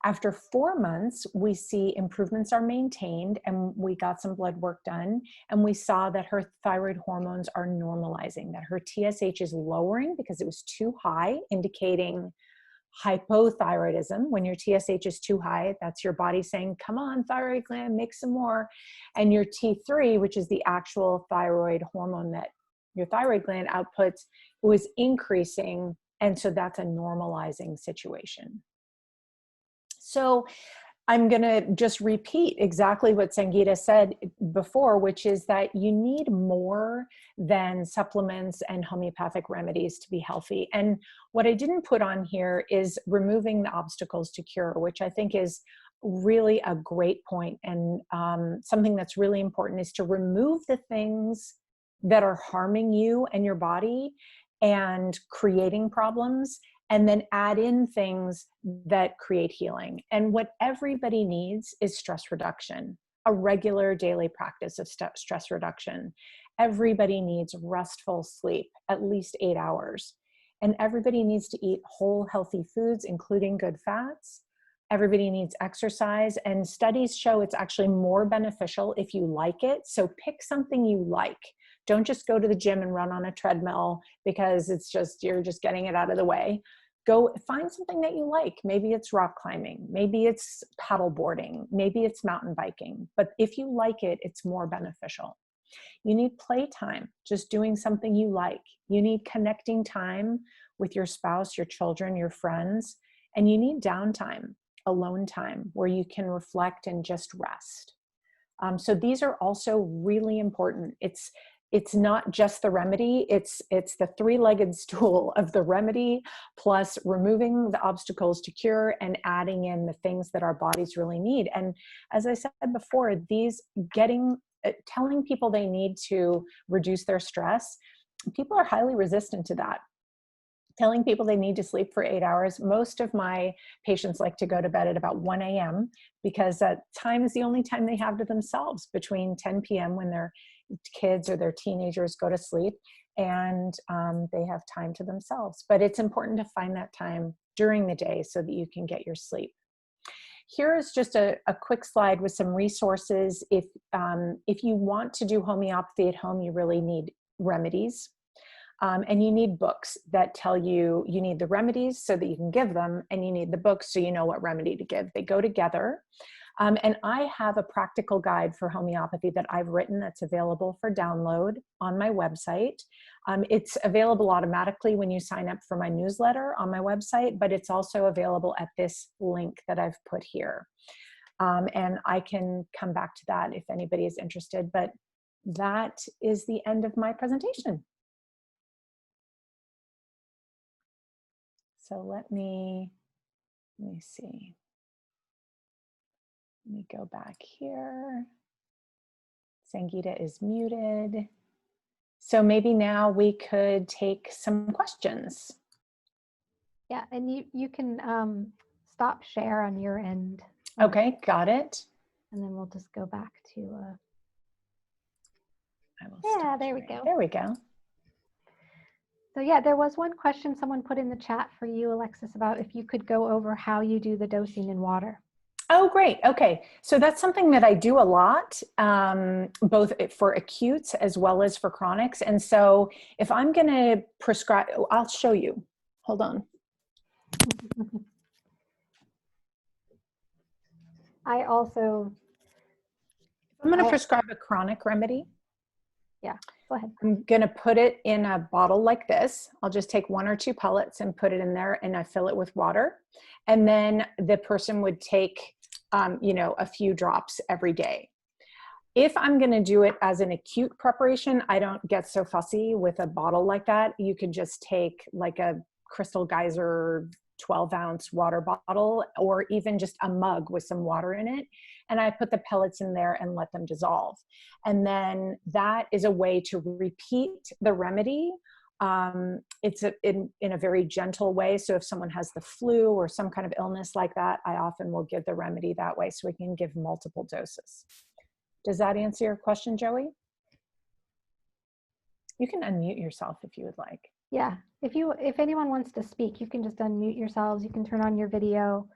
After 4 months, we see improvements are maintained, and we got some blood work done, and we saw that her thyroid hormones are normalizing, that her TSH is lowering because it was too high, indicating hypothyroidism. When your TSH is too high, that's your body saying, come on, thyroid gland, make some more. And your T3, which is the actual thyroid hormone that your thyroid gland outputs, was increasing. And so that's a normalizing situation. So I'm going to just repeat exactly what Sangita said before, which is that you need more than supplements and homeopathic remedies to be healthy. And what I didn't put on here is removing the obstacles to cure, which I think is really a great point. And something that's really important is to remove the things that are harming you and your body and creating problems, and then add in things that create healing. And what everybody needs is stress reduction, a regular daily practice of stress reduction. Everybody needs restful sleep, at least 8 hours. And everybody needs to eat whole, healthy foods, including good fats. Everybody needs exercise, and studies show it's actually more beneficial if you like it. So pick something you like. Don't just go to the gym and run on a treadmill because you're just getting it out of the way. Go find something that you like. Maybe it's rock climbing, maybe it's paddle boarding, maybe it's mountain biking. But if you like it, it's more beneficial. You need playtime, just doing something you like. You need connecting time with your spouse, your children, your friends, and you need downtime. alone time where you can reflect and just rest. So these are also really important. It's not just the remedy, it's the three-legged stool of the remedy, plus removing the obstacles to cure and adding in the things that our bodies really need. And as I said before, telling people they need to reduce their stress, people are highly resistant to that. Telling people they need to sleep for 8 hours. Most of my patients like to go to bed at about 1 a.m. because that time is the only time they have to themselves between 10 p.m. when their kids or their teenagers go to sleep, and they have time to themselves. But it's important to find that time during the day so that you can get your sleep. Here is just a quick slide with some resources. If you want to do homeopathy at home, you really need remedies. And you need books that tell you need the remedies so that you can give them, and you need the books so you know what remedy to give. They go together. And I have a practical guide for homeopathy that I've written that's available for download on my website. It's available automatically when you sign up for my newsletter on my website, but it's also available at this link that I've put here. And I can come back to that if anybody is interested, but that is the end of my presentation. So let me see. Let me go back here. Sangita is muted. So maybe now we could take some questions. Yeah, and you can stop share on your end. Okay, got it. And then we'll just go back to. Yeah, there we go. There we go. So yeah, there was one question someone put in the chat for you, Alexis, about if you could go over how you do the dosing in water. Oh, great. Okay. So that's something that I do a lot, both for acutes as well as for chronics. And so if I'm going to prescribe, I'll show you. Hold on. I also. I'm going to prescribe a chronic remedy. Yeah, go ahead. I'm going to put it in a bottle like this. I'll just take 1 or 2 pellets and put it in there, and I fill it with water. And then the person would take, a few drops every day. If I'm going to do it as an acute preparation, I don't get so fussy with a bottle like that. You could just take like a Crystal Geyser 12-ounce water bottle, or even just a mug with some water in it. And I put the pellets in there and let them dissolve. And then that is a way to repeat the remedy. It's in a very gentle way. So if someone has the flu or some kind of illness like that, I often will give the remedy that way so we can give multiple doses. Does that answer your question, Joey? You can unmute yourself if you would like. Yeah, if anyone wants to speak, you can just unmute yourselves. You can turn on your video.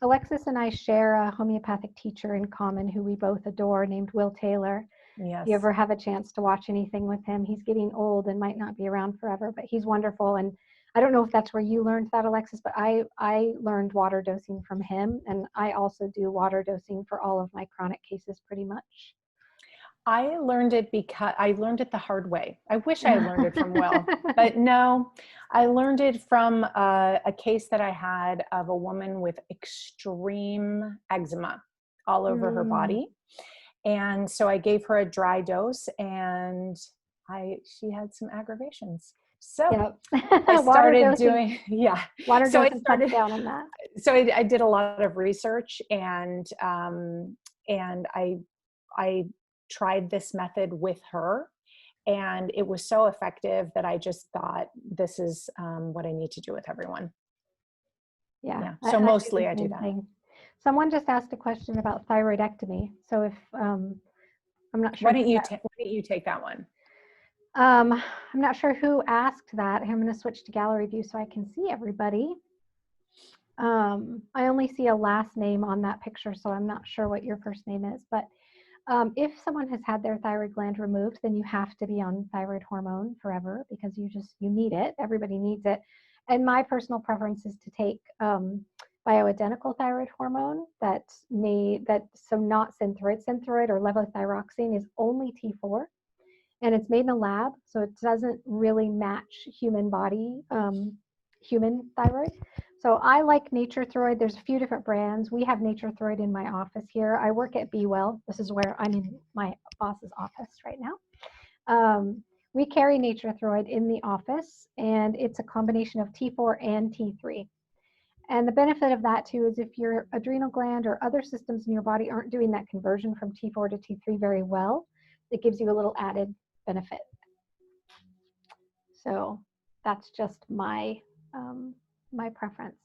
Alexis and I share a homeopathic teacher in common who we both adore, named Will Taylor. Yes. If you ever have a chance to watch anything with him, he's getting old and might not be around forever, but he's wonderful. And I don't know if that's where you learned that, Alexis, but I learned water dosing from him, and I also do water dosing for all of my chronic cases pretty much. I learned it because I learned it the hard way. I wish I had learned it from Will, but no, I learned it from a case that I had of a woman with extreme eczema all over her body. And so I gave her a dry dose, and she had some aggravations. So yep. I started doing, Water so dosing cuts down on that. So I did a lot of research, and I tried this method with her, and it was so effective that I just thought, this is what I need to do with everyone. Yeah. So mostly I do that. Someone just asked a question about thyroidectomy. So if I'm not sure. Why don't you take that one? I'm not sure who asked that. I'm going to switch to gallery view so I can see everybody. I only see a last name on that picture, so I'm not sure what your first name is. But if someone has had their thyroid gland removed, then you have to be on thyroid hormone forever, because you need it. Everybody needs it. And my personal preference is to take bioidentical thyroid hormone so not synthroid. Synthroid or levothyroxine is only T4, and it's made in a lab, so it doesn't really match human body, human thyroid. So I like NatureThyroid. There's a few different brands. We have NatureThyroid in my office here. I work at Be Well. This is where I'm in my boss's office right now. We carry NatureThyroid in the office, and it's a combination of T4 and T3. And the benefit of that too is if your adrenal gland or other systems in your body aren't doing that conversion from T4 to T3 very well, it gives you a little added benefit. So that's just my my preference.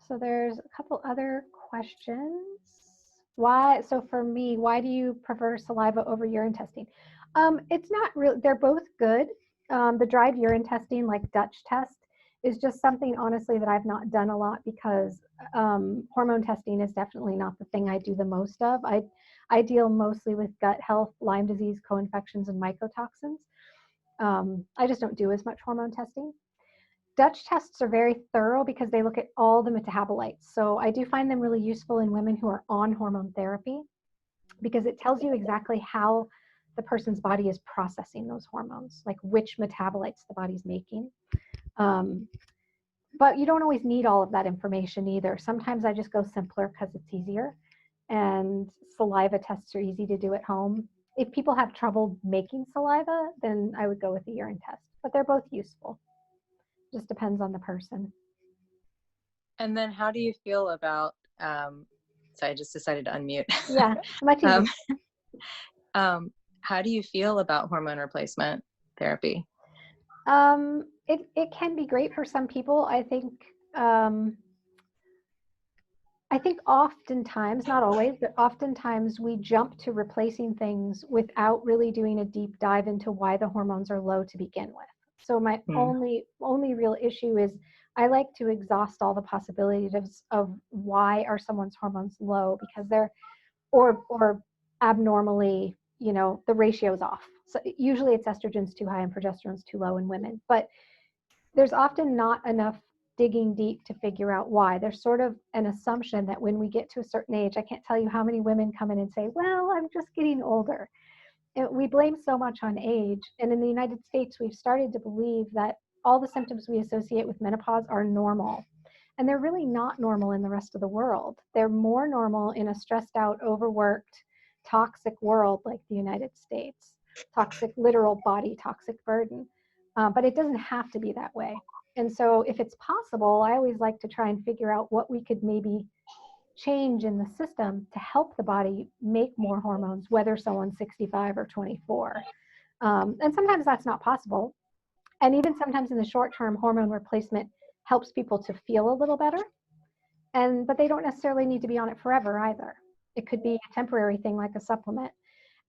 So there's a couple other questions. Why? So for me, why do you prefer saliva over urine testing? It's not really. They're both good. The dried urine testing, like Dutch test, is just something honestly that I've not done a lot because hormone testing is definitely not the thing I do the most of. I deal mostly with gut health, Lyme disease, co-infections, and mycotoxins. I just don't do as much hormone testing. Dutch tests are very thorough because they look at all the metabolites. So I do find them really useful in women who are on hormone therapy because it tells you exactly how the person's body is processing those hormones, like which metabolites the body's making. But you don't always need all of that information either. Sometimes I just go simpler because it's easier, and saliva tests are easy to do at home. If people have trouble making saliva, then I would go with the urine test, but they're both useful. Just depends on the person. And then how do you feel about, so I just decided to unmute. Yeah, much easier. How do you feel about hormone replacement therapy? It can be great for some people. I think oftentimes, not always, but oftentimes we jump to replacing things without really doing a deep dive into why the hormones are low to begin with. So my only real issue is I like to exhaust all the possibilities of why are someone's hormones low, because they're or abnormally, the ratio is off. So usually it's estrogen's too high and progesterone's too low in women, but there's often not enough digging deep to figure out why. There's sort of an assumption that when we get to a certain age, I can't tell you how many women come in and say, well, I'm just getting older. And we blame so much on age. And in the United States, we've started to believe that all the symptoms we associate with menopause are normal. And they're really not normal in the rest of the world. They're more normal in a stressed out, overworked, toxic world like the United States. Toxic, literal body toxic burden. But it doesn't have to be that way. And so if it's possible, I always like to try and figure out what we could maybe change in the system to help the body make more hormones, whether someone's 65 or 24. And sometimes that's not possible. And even sometimes in the short term, hormone replacement helps people to feel a little better. But they don't necessarily need to be on it forever either. It could be a temporary thing like a supplement.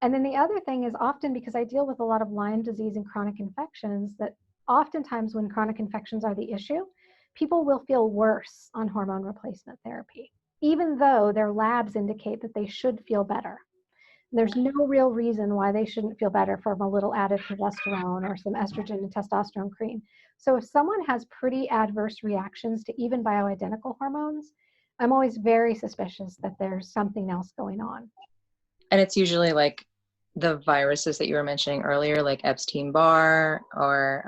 And then the other thing is often, because I deal with a lot of Lyme disease and chronic infections, that oftentimes when chronic infections are the issue, people will feel worse on hormone replacement therapy, even though their labs indicate that they should feel better. There's no real reason why they shouldn't feel better from a little added progesterone or some estrogen and testosterone cream. So if someone has pretty adverse reactions to even bioidentical hormones, I'm always very suspicious that there's something else going on. And it's usually like the viruses that you were mentioning earlier, like Epstein-Barr or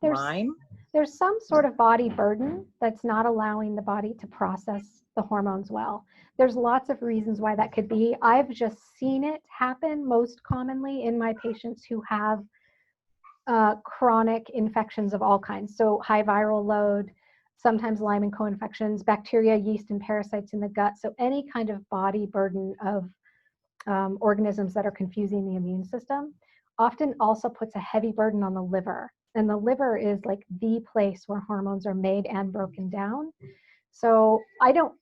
Lyme. There's some sort of body burden that's not allowing the body to process the hormones well. There's lots of reasons why that could be. I've just seen it happen most commonly in my patients who have chronic infections of all kinds. So high viral load, sometimes Lyme and co-infections, bacteria, yeast, and parasites in the gut. So any kind of body burden of organisms that are confusing the immune system often also puts a heavy burden on the liver. And the liver is like the place where hormones are made and broken down. So I don't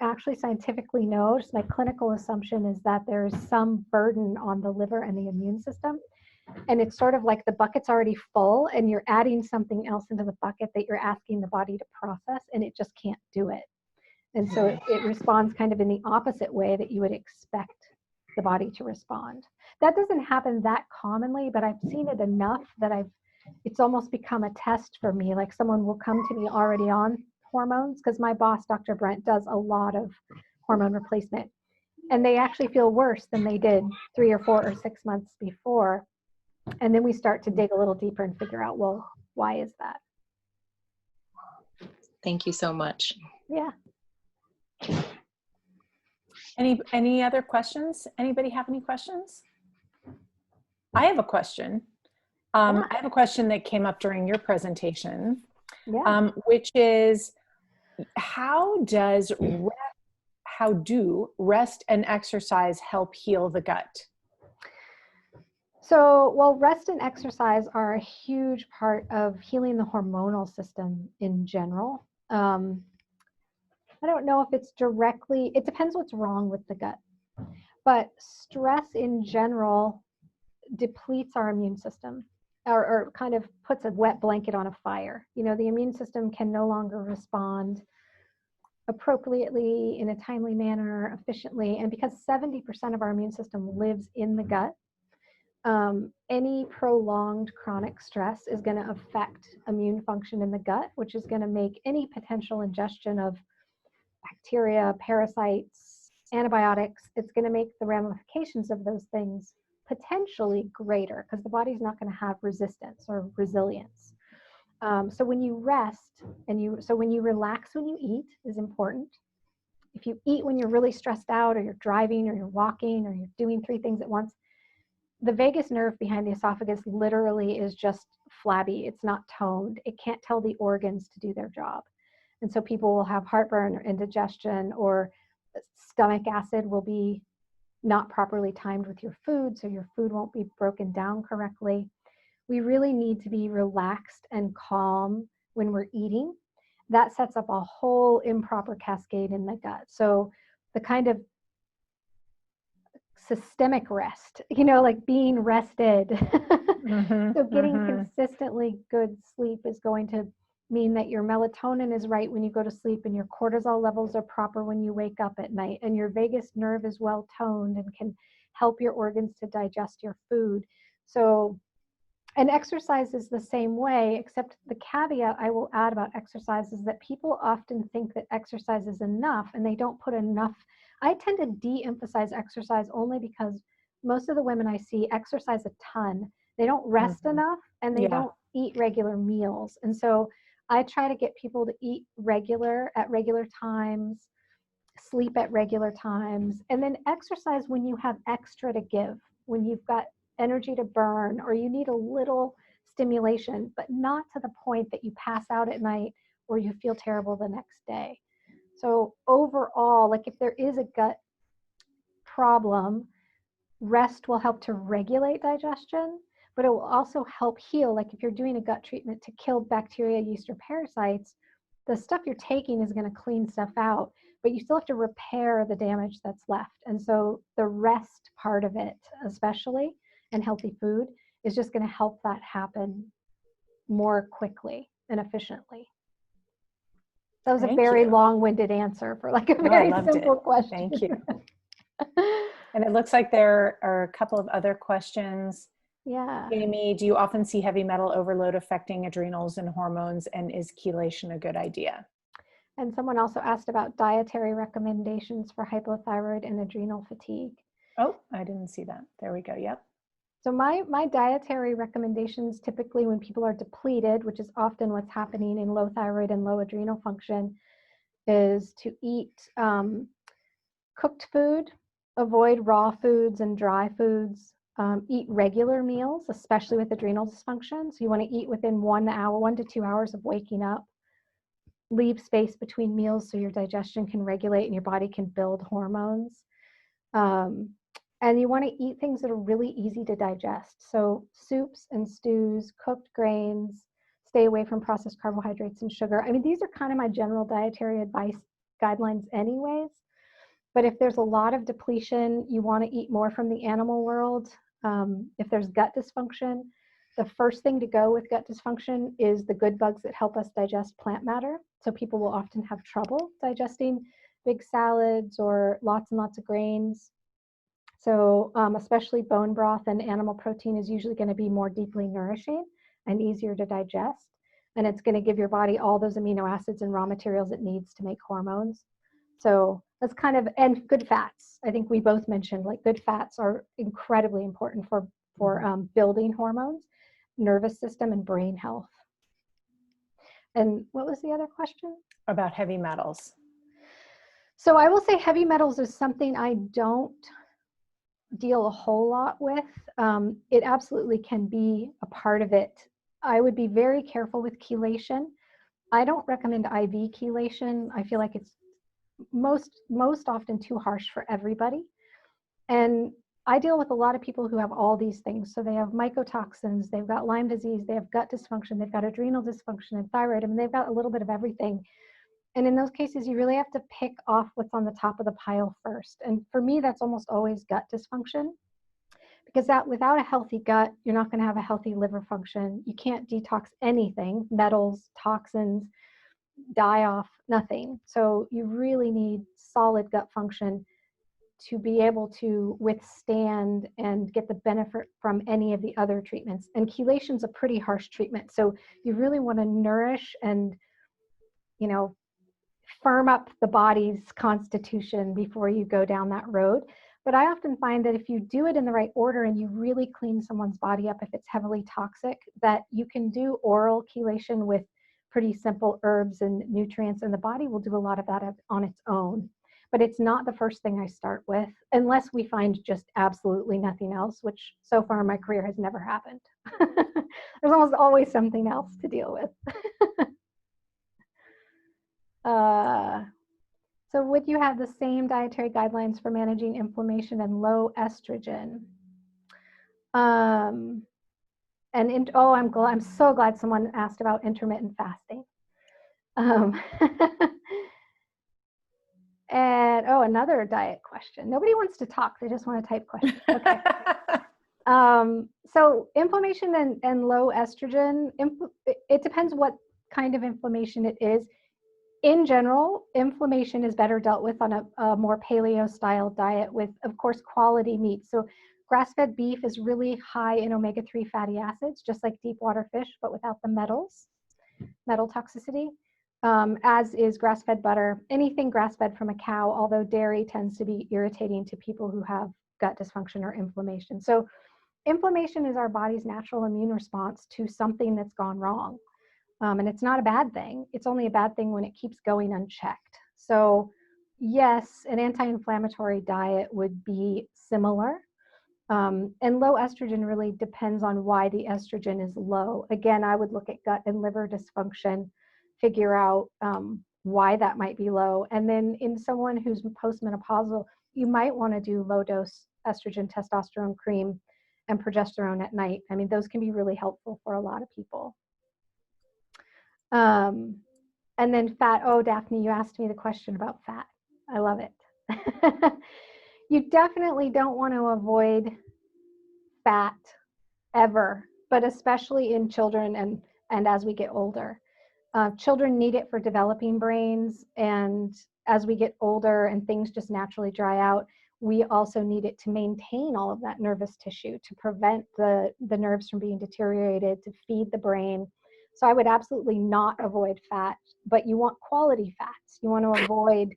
actually scientifically know, just my clinical assumption is that there is some burden on the liver and the immune system. And it's sort of like the bucket's already full and you're adding something else into the bucket that you're asking the body to process, and it just can't do it. And so it responds kind of in the opposite way that you would expect the body to respond. That doesn't happen that commonly, but I've seen it enough that it's almost become a test for me. Like someone will come to me already on hormones, because my boss, Dr. Brent, does a lot of hormone replacement. And they actually feel worse than they did 3 or 4 or 6 months before. And then we start to dig a little deeper and figure out, well, why is that? Thank you so much. Yeah. Any other questions? Anybody have any questions? I have a question. Yeah. I have a question that came up during your presentation, Yeah. which is how do rest and exercise help heal the gut? So, well, rest and exercise are a huge part of healing the hormonal system in general. I don't know if it's directly, it depends what's wrong with the gut, but stress in general depletes our immune system or kind of puts a wet blanket on a fire. You know, the immune system can no longer respond appropriately in a timely manner, efficiently. And because 70% of our immune system lives in the gut, any prolonged chronic stress is going to affect immune function in the gut, which is going to make any potential ingestion of bacteria, parasites, antibiotics, it's going to make the ramifications of those things potentially greater because the body's not going to have resistance or resilience. So when you rest when you relax when you eat is important. If you eat when you're really stressed out or you're driving or you're walking or you're doing 3 things at once, the vagus nerve behind the esophagus literally is just flabby. It's not toned. It can't tell the organs to do their job. And so people will have heartburn or indigestion, or stomach acid will be not properly timed with your food, so your food won't be broken down correctly. We really need to be relaxed and calm when we're eating. That sets up a whole improper cascade in the gut. So the kind of systemic rest, you know, like being rested. So getting consistently good sleep is going to mean that your melatonin is right when you go to sleep and your cortisol levels are proper when you wake up at night, and your vagus nerve is well toned and can help your organs to digest your food. So, and exercise is the same way, except the caveat I will add about exercise is that people often think that exercise is enough and they don't put enough. I tend to de-emphasize exercise only because most of the women I see exercise a ton. They don't rest enough and they don't eat regular meals. And so I try to get people to eat at regular times, sleep at regular times, and then exercise when you have extra to give, when you've got energy to burn or you need a little stimulation, but not to the point that you pass out at night or you feel terrible the next day. So overall, like if there is a gut problem, rest will help to regulate digestion, but it will also help heal. Like if you're doing a gut treatment to kill bacteria, yeast, or parasites, the stuff you're taking is going to clean stuff out, but you still have to repair the damage that's left. And so the rest part of it, especially, and healthy food, is just going to help that happen more quickly and efficiently. That was a very long-winded answer for like a very simple question. Thank you. And it looks like there are a couple of other questions. Yeah. Jamie, do you often see heavy metal overload affecting adrenals and hormones, and is chelation a good idea? And someone also asked about dietary recommendations for hypothyroid and adrenal fatigue. Oh, I didn't see that. There we go. Yep. So my dietary recommendations typically when people are depleted, which is often what's happening in low thyroid and low adrenal function, is to eat cooked food, avoid raw foods and dry foods, eat regular meals, especially with adrenal dysfunction. So you want to eat within 1 hour, 1 to 2 hours of waking up. Leave space between meals so your digestion can regulate and your body can build hormones. And you want to eat things that are really easy to digest. So soups and stews, cooked grains, stay away from processed carbohydrates and sugar. I mean, these are kind of my general dietary advice guidelines anyways. But if there's a lot of depletion, you want to eat more from the animal world. If there's gut dysfunction, the first thing to go with gut dysfunction is the good bugs that help us digest plant matter. So people will often have trouble digesting big salads or lots and lots of grains. So especially bone broth and animal protein is usually going to be more deeply nourishing and easier to digest. And it's going to give your body all those amino acids and raw materials it needs to make hormones. So that's kind of, and good fats. I think we both mentioned like good fats are incredibly important for building hormones, nervous system, and brain health. And what was the other question? About heavy metals. So I will say heavy metals is something I don't deal a whole lot with. It absolutely can be a part of it. I would be very careful with chelation. I don't recommend IV chelation. I feel like it's most often too harsh for everybody. And I deal with a lot of people who have all these things. So they have mycotoxins, they've got Lyme disease, they have gut dysfunction, they've got adrenal dysfunction and thyroid. I mean, they've got a little bit of everything. And in those cases, you really have to pick off what's on the top of the pile first. And for me, that's almost always gut dysfunction, because without a healthy gut, you're not going to have a healthy liver function. You can't detox anything, metals, toxins, die off, nothing. So you really need solid gut function to be able to withstand and get the benefit from any of the other treatments. And chelation is a pretty harsh treatment. So you really want to nourish and, firm up the body's constitution before you go down that road. But I often find that if you do it in the right order and you really clean someone's body up, if it's heavily toxic, that you can do oral chelation with pretty simple herbs and nutrients, and the body will do a lot of that on its own. But it's not the first thing I start with, unless we find just absolutely nothing else, which so far in my career has never happened. There's almost always something else to deal with. So would you have the same dietary guidelines for managing inflammation and low estrogen? I'm so glad someone asked about intermittent fasting. And another diet question. Nobody wants to talk; they just want to type questions. Okay. So inflammation and low estrogen. It depends what kind of inflammation it is. In general, inflammation is better dealt with on a more paleo-style diet with, of course, quality meat. So grass-fed beef is really high in omega-3 fatty acids, just like deep water fish, but without the metal toxicity, as is grass-fed butter. Anything grass-fed from a cow, although dairy tends to be irritating to people who have gut dysfunction or inflammation. So inflammation is our body's natural immune response to something that's gone wrong. And it's not a bad thing. It's only a bad thing when it keeps going unchecked. So yes, an anti-inflammatory diet would be similar. And low estrogen really depends on why the estrogen is low. Again, I would look at gut and liver dysfunction, figure out why that might be low. And then in someone who's postmenopausal, you might want to do low dose estrogen, testosterone cream, and progesterone at night. I mean, those can be really helpful for a lot of people. And then fat. Oh, Daphne, you asked me the question about fat. I love it. You definitely don't want to avoid fat ever, but especially in children and as we get older. Children need it for developing brains, and as we get older and things just naturally dry out, we also need it to maintain all of that nervous tissue, to prevent the nerves from being deteriorated, to feed the brain. So I would absolutely not avoid fat, but you want quality fats. You want to avoid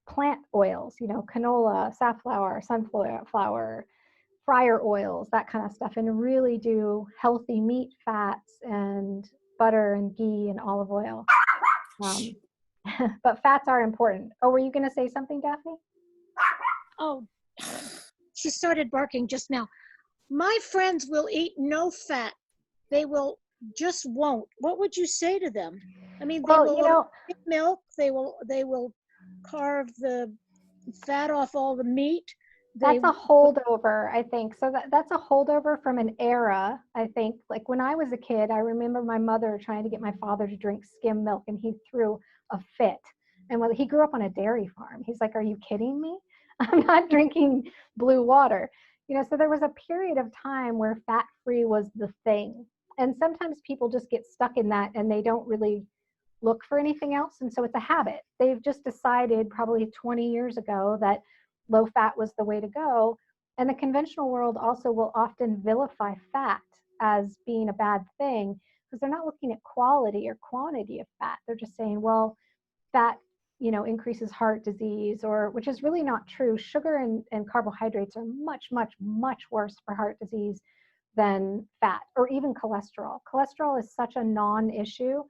plant oils, canola, safflower, sunflower, fryer oils, that kind of stuff, and really do healthy meat fats and butter and ghee and olive oil. But fats are important. Oh, were you going to say something, Daphne? Oh, she started barking just now. My friends will eat no fat. They won't. What would you say to them? I mean, they will eat milk. They will carve the fat off all the meat. That's a holdover, I think. So that's a holdover from an era, I think. Like when I was a kid, I remember my mother trying to get my father to drink skim milk, and he threw a fit. And he grew up on a dairy farm. He's like, "Are you kidding me? I'm not drinking blue water." So there was a period of time where fat-free was the thing. And sometimes people just get stuck in that and they don't really look for anything else. And so it's a habit. They've just decided probably 20 years ago that low fat was the way to go. And the conventional world also will often vilify fat as being a bad thing because they're not looking at quality or quantity of fat. They're just saying, well, fat, increases heart disease, which is really not true. Sugar and carbohydrates are much, much, much worse for heart disease than fat or even cholesterol. Cholesterol is such a non-issue,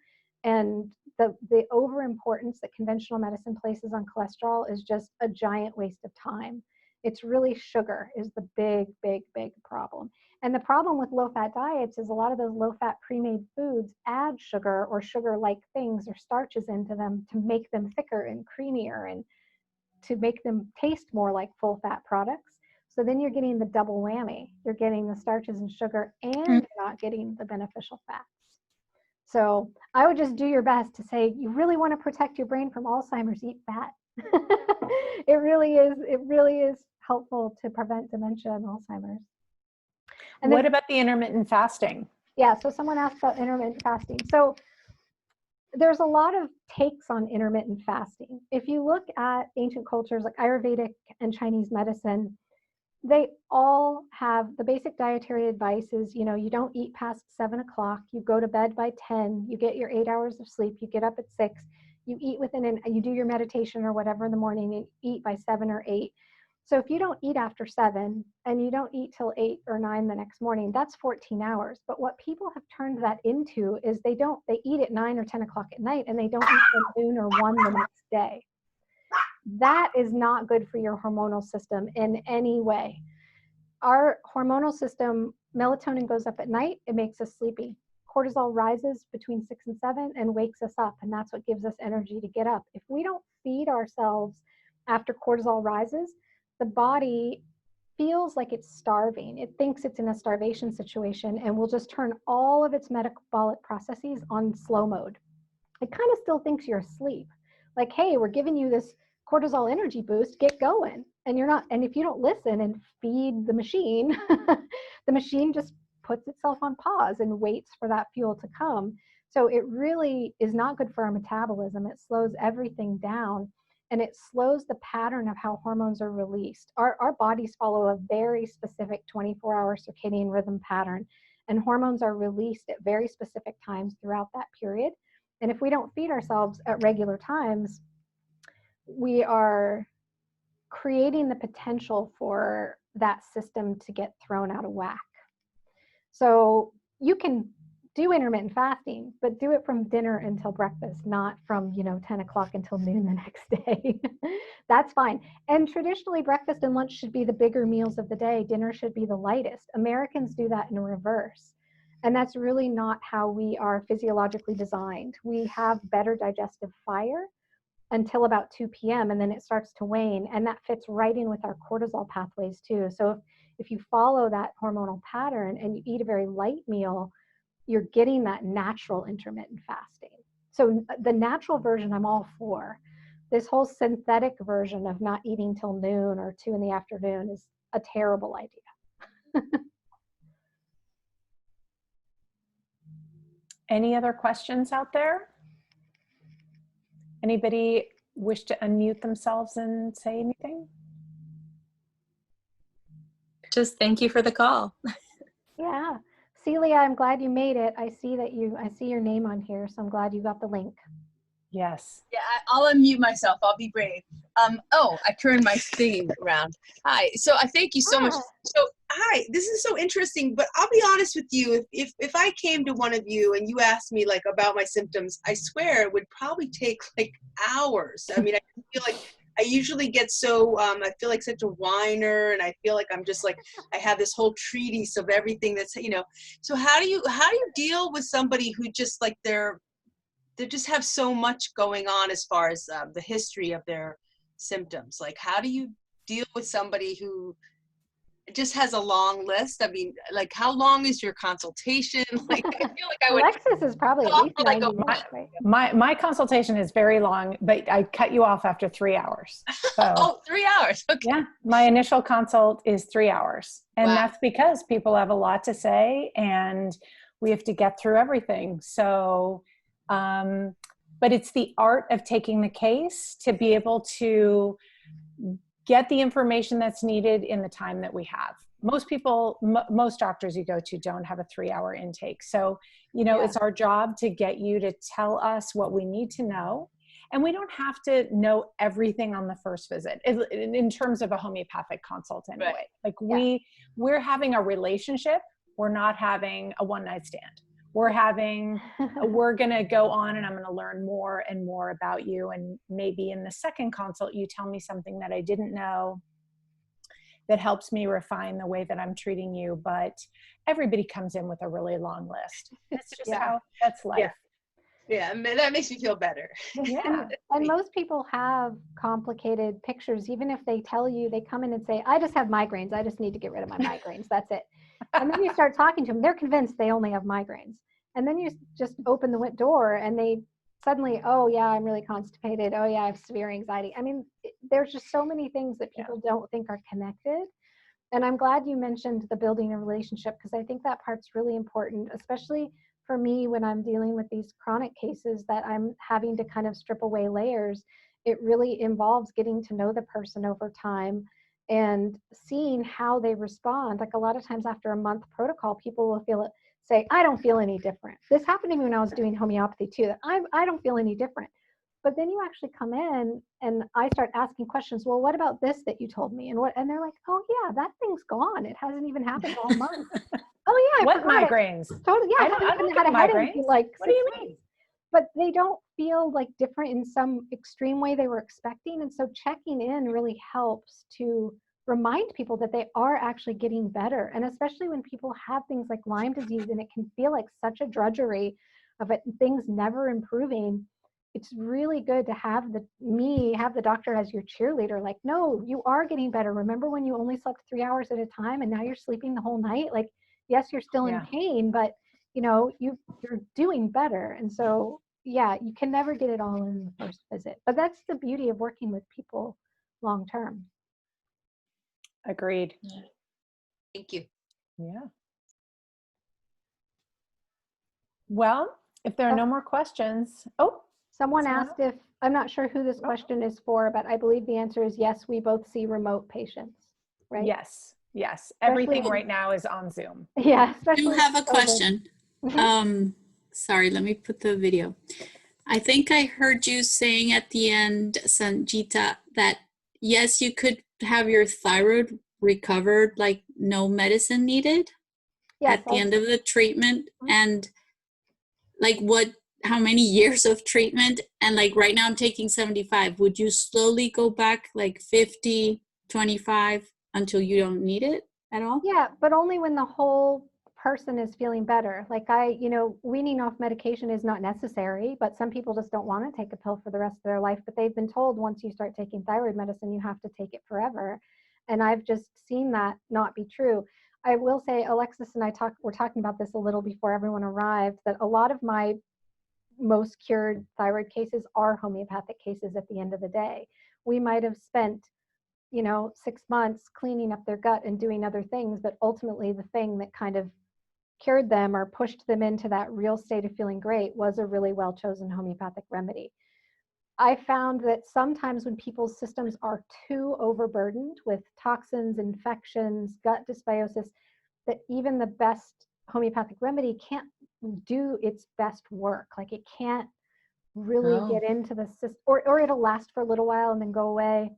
and the overimportance that conventional medicine places on cholesterol is just a giant waste of time. It's really sugar is the big, big, big problem. And the problem with low-fat diets is a lot of those low-fat pre-made foods add sugar or sugar-like things or starches into them to make them thicker and creamier and to make them taste more like full-fat products. So then you're getting the double whammy. You're getting the starches and sugar, and you're not getting the beneficial fats. So I would just do your best to say, you really want to protect your brain from Alzheimer's, eat fat. It really is helpful to prevent dementia and Alzheimer's. And What then, about the intermittent fasting? yeah, so someone asked about intermittent fasting. So there's a lot of takes on intermittent fasting. If you look at ancient cultures like Ayurvedic and Chinese medicine, they all have the basic dietary advice is, you know, you don't eat past 7 o'clock, you go to bed by 10, you get your 8 hours of sleep, you get up at 6, you eat you do your meditation or whatever in the morning, and eat by 7 or 8. So if you don't eat after 7 and you don't eat till 8 or 9 the next morning, that's 14 hours. But what people have turned that into is they eat at 9 or 10 o'clock at night and they don't eat till noon or 1 the next day. That is not good for your hormonal system in any way. Our hormonal system, melatonin goes up at night, it makes us sleepy. Cortisol rises between 6 and 7 and wakes us up, and that's what gives us energy to get up. If we don't feed ourselves after cortisol rises, the body feels like it's starving. It thinks it's in a starvation situation and will just turn all of its metabolic processes on slow mode. It kind of still thinks you're asleep. Like, hey, we're giving you this cortisol energy boost, get going. And you're not, and if you don't listen and feed the machine, the machine just puts itself on pause and waits for that fuel to come. So it really is not good for our metabolism. It slows everything down, and it slows the pattern of how hormones are released. Our bodies follow a very specific 24-hour circadian rhythm pattern, and hormones are released at very specific times throughout that period. And if we don't feed ourselves at regular times, we are creating the potential for that system to get thrown out of whack. So you can do intermittent fasting, but do it from dinner until breakfast, not from, 10 o'clock until noon the next day. That's fine. And traditionally, breakfast and lunch should be the bigger meals of the day. Dinner should be the lightest. Americans do that in reverse. And that's really not how we are physiologically designed. We have better digestive fire until about 2 p.m. and then it starts to wane, and that fits right in with our cortisol pathways too. So if you follow that hormonal pattern and you eat a very light meal, you're getting that natural intermittent fasting. So the natural version I'm all for. This whole synthetic version of not eating till noon or 2 in the afternoon is a terrible idea. Any other questions out there? Anybody wish to unmute themselves and say anything? Just thank you for the call. Yeah. Celia, I'm glad you made it. I see your name on here, so I'm glad you got the link. Yes. Yeah, I'll unmute myself. I'll be brave. I turned my thing around. Hi. So I thank you so much. So hi, this is so interesting, but I'll be honest with you. If I came to one of you and you asked me like about my symptoms, I swear it would probably take like hours. I mean, I feel like I usually get so, I feel like such a whiner, and I feel like I'm just like, I have this whole treatise of everything that's, so how do you deal with somebody who just like they just have so much going on as far as the history of their symptoms? Like, how do you deal with somebody who just has a long list? I mean, like, how long is your consultation? Like, I feel like I would. Alexis is probably at least 90 minutes, right? My consultation is very long, but I cut you off after 3 hours. So, Oh, 3 hours. Okay. yeah, my initial consult is 3 hours. And Wow. that's because people have a lot to say and we have to get through everything. So, but it's the art of taking the case to be able to get the information that's needed in the time that we have. Most people, most doctors you go to don't have a 3-hour intake. So, It's our job to get you to tell us what we need to know. And we don't have to know everything on the first visit in terms of a homeopathic consult anyway. Right. Like we're having a relationship we're not having a one-night stand. We're going to go on and I'm going to learn more and more about you. And maybe in the second consult, you tell me something that I didn't know that helps me refine the way that I'm treating you. But everybody comes in with a really long list. It's just how that's life. Yeah, that makes me feel better. Yeah. And most people have complicated pictures, even if they tell you, they come in and say, I just have migraines. I just need to get rid of my migraines. That's it. And then you start talking to them. They're convinced they only have migraines. And then you just open the door and they suddenly, oh yeah, I'm really constipated. Oh yeah, I have severe anxiety. I mean, there's just so many things that people don't think are connected. And I'm glad you mentioned the building a relationship, because I think that part's really important, especially for me when I'm dealing with these chronic cases that I'm having to kind of strip away layers. It really involves getting to know the person over time and seeing how they respond. Like a lot of times after a month protocol, people will say, I don't feel any different. This happened to me when I was doing homeopathy too, that I don't feel any different. But then you actually come in and I start asking questions. Well, what about this that you told me? And they're like, oh yeah, that thing's gone. It hasn't even happened all month. Oh yeah, I What forgot migraines? it. Totally. Yeah, I don't haven't get had a headache migraines. in like What do 6 you weeks. mean? But they don't feel like different in some extreme way they were expecting. And so checking in really helps to remind people that they are actually getting better. And especially when people have things like Lyme disease and it can feel like such a drudgery of it, things never improving. It's really good to have the doctor as your cheerleader. Like, no, you are getting better. Remember when you only slept 3 hours at a time and now you're sleeping the whole night? Like, yes, you're still in pain, but you're doing better. And so, yeah, you can never get it all in the first visit. But that's the beauty of working with people long term. Agreed. Thank you. Yeah. Well, if there are no more questions. Someone asked if, I'm not sure who this question is for, but I believe the answer is yes, we both see remote patients, right? Yes. Everything right now is on Zoom. Yeah. I do have a question. Sorry, let me put the video. I think I heard you saying at the end, Sangita, that yes, you could have your thyroid recovered, like no medicine needed at the end of the treatment. And like how many years of treatment? And like right now I'm taking 75. Would you slowly go back like 50, 25 until you don't need it at all? Yeah, but only when the whole person is feeling better. Like weaning off medication is not necessary, but some people just don't want to take a pill for the rest of their life. But they've been told once you start taking thyroid medicine, you have to take it forever. And I've just seen that not be true. I will say, Alexis and I were talking about this a little before everyone arrived, that a lot of my most cured thyroid cases are homeopathic cases at the end of the day. We might have spent 6 months cleaning up their gut and doing other things, but ultimately the thing that kind of cured them or pushed them into that real state of feeling great was a really well chosen homeopathic remedy. I found that sometimes when people's systems are too overburdened with toxins, infections, gut dysbiosis, that even the best homeopathic remedy can't do its best work. Like it can't really get into the system, or it'll last for a little while and then go away.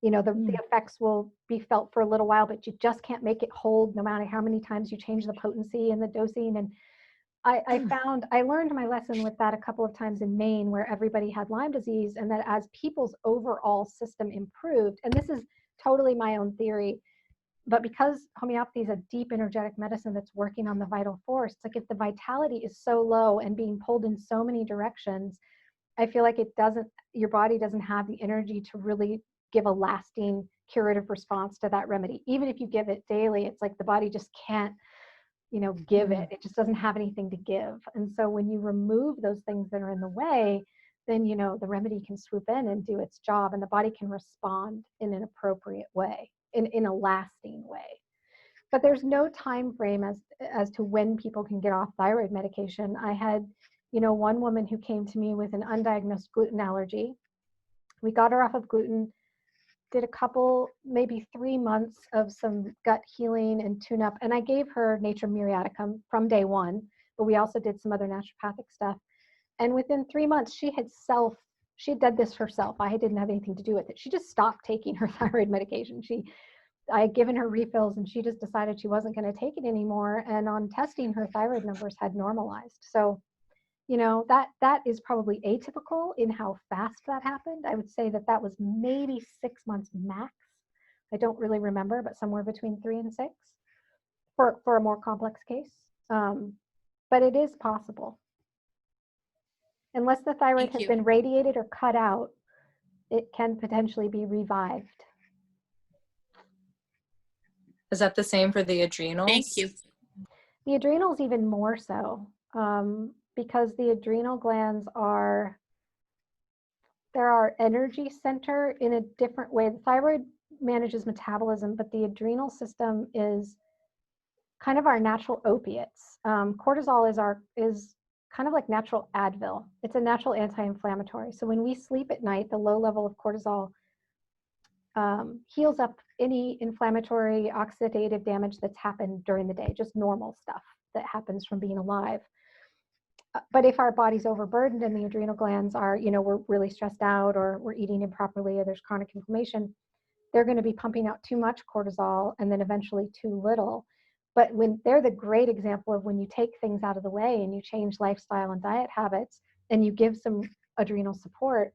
The effects will be felt for a little while, but you just can't make it hold no matter how many times you change the potency and the dosing. And I learned my lesson with that a couple of times in Maine, where everybody had Lyme disease, and that as people's overall system improved, and this is totally my own theory, but because homeopathy is a deep energetic medicine that's working on the vital force, it's like if the vitality is so low and being pulled in so many directions, I feel like your body doesn't have the energy to really give a lasting curative response to that remedy. Even if you give it daily, it's like the body just can't, give it. It just doesn't have anything to give. And so when you remove those things that are in the way, then, the remedy can swoop in and do its job, and the body can respond in an appropriate way, in a lasting way. But there's no time frame as to when people can get off thyroid medication. I had, one woman who came to me with an undiagnosed gluten allergy. We got her off of gluten, did a couple, maybe 3 months of some gut healing and tune-up, and I gave her Natrum Muriaticum from day one, but we also did some other naturopathic stuff. And within 3 months, she had done this herself. I didn't have anything to do with it. She just stopped taking her thyroid medication. I had given her refills and she just decided she wasn't going to take it anymore. And on testing, her thyroid numbers had normalized. So, you know, that is probably atypical in how fast that happened. I would say that was maybe 6 months max. I don't really remember, but somewhere between 3 and 6 for a more complex case. But it is possible. Unless the thyroid Thank has you. been radiated or cut out, it can potentially be revived. Is that the same for the adrenals? Thank you. The adrenals even more so, because the adrenal glands they're our energy center in a different way. The thyroid manages metabolism, but the adrenal system is kind of our natural opiates. Cortisol is kind of like natural Advil. It's a natural anti-inflammatory. So when we sleep at night, the low level of cortisol heals up any inflammatory oxidative damage that's happened during the day, just normal stuff that happens from being alive. But if our body's overburdened and the adrenal glands are, you know, we're really stressed out or we're eating improperly or there's chronic inflammation, they're going to be pumping out too much cortisol and then eventually too little. But when they're the great example of when you take things out of the way and you change lifestyle and diet habits and you give some adrenal support,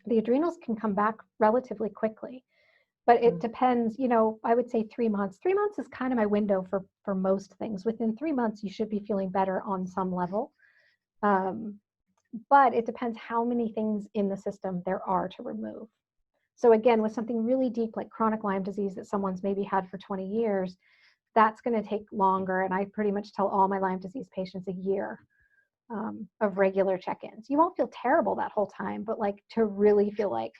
the adrenals can come back relatively quickly. But it depends, you know, I would say 3 months. 3 months is kind of my window for most things. Within 3 months, you should be feeling better on some level. But it depends how many things in the system there are to remove. So again, with something really deep like chronic Lyme disease that someone's maybe had for 20 years, that's going to take longer. And I pretty much tell all my Lyme disease patients a year of regular check-ins. You won't feel terrible that whole time, but like to really feel like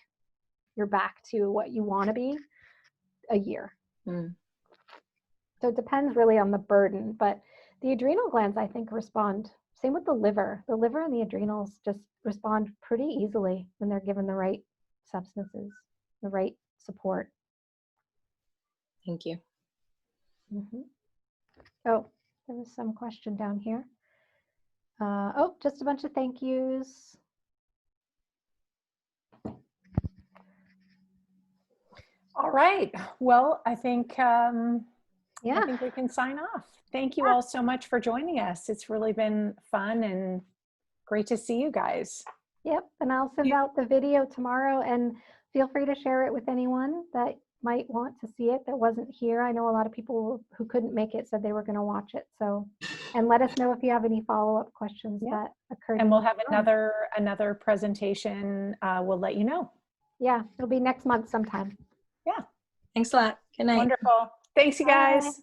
you're back to what you want to be, a year. So it depends really on the burden, but the adrenal glands, I think, respond. Same with the liver. The liver and the adrenals just respond pretty easily when they're given the right substances, the right support. Thank you. Oh, there was some question down here. Oh, just a bunch of thank yous. All right. Well, I think I Yeah. think we can sign off. Thank you all so much for joining us. It's really been fun and great to see you guys. Yep. And I'll send out the video tomorrow, and feel free to share it with anyone that might want to see it that wasn't here. I know a lot of people who couldn't make it said they were going to watch it. So, and let us know if you have any follow-up questions that occurred. And we'll have another presentation. We'll let you know. Yeah, it'll be next month sometime. Yeah. Thanks a lot. Good night. Wonderful. Thanks, you guys. Bye.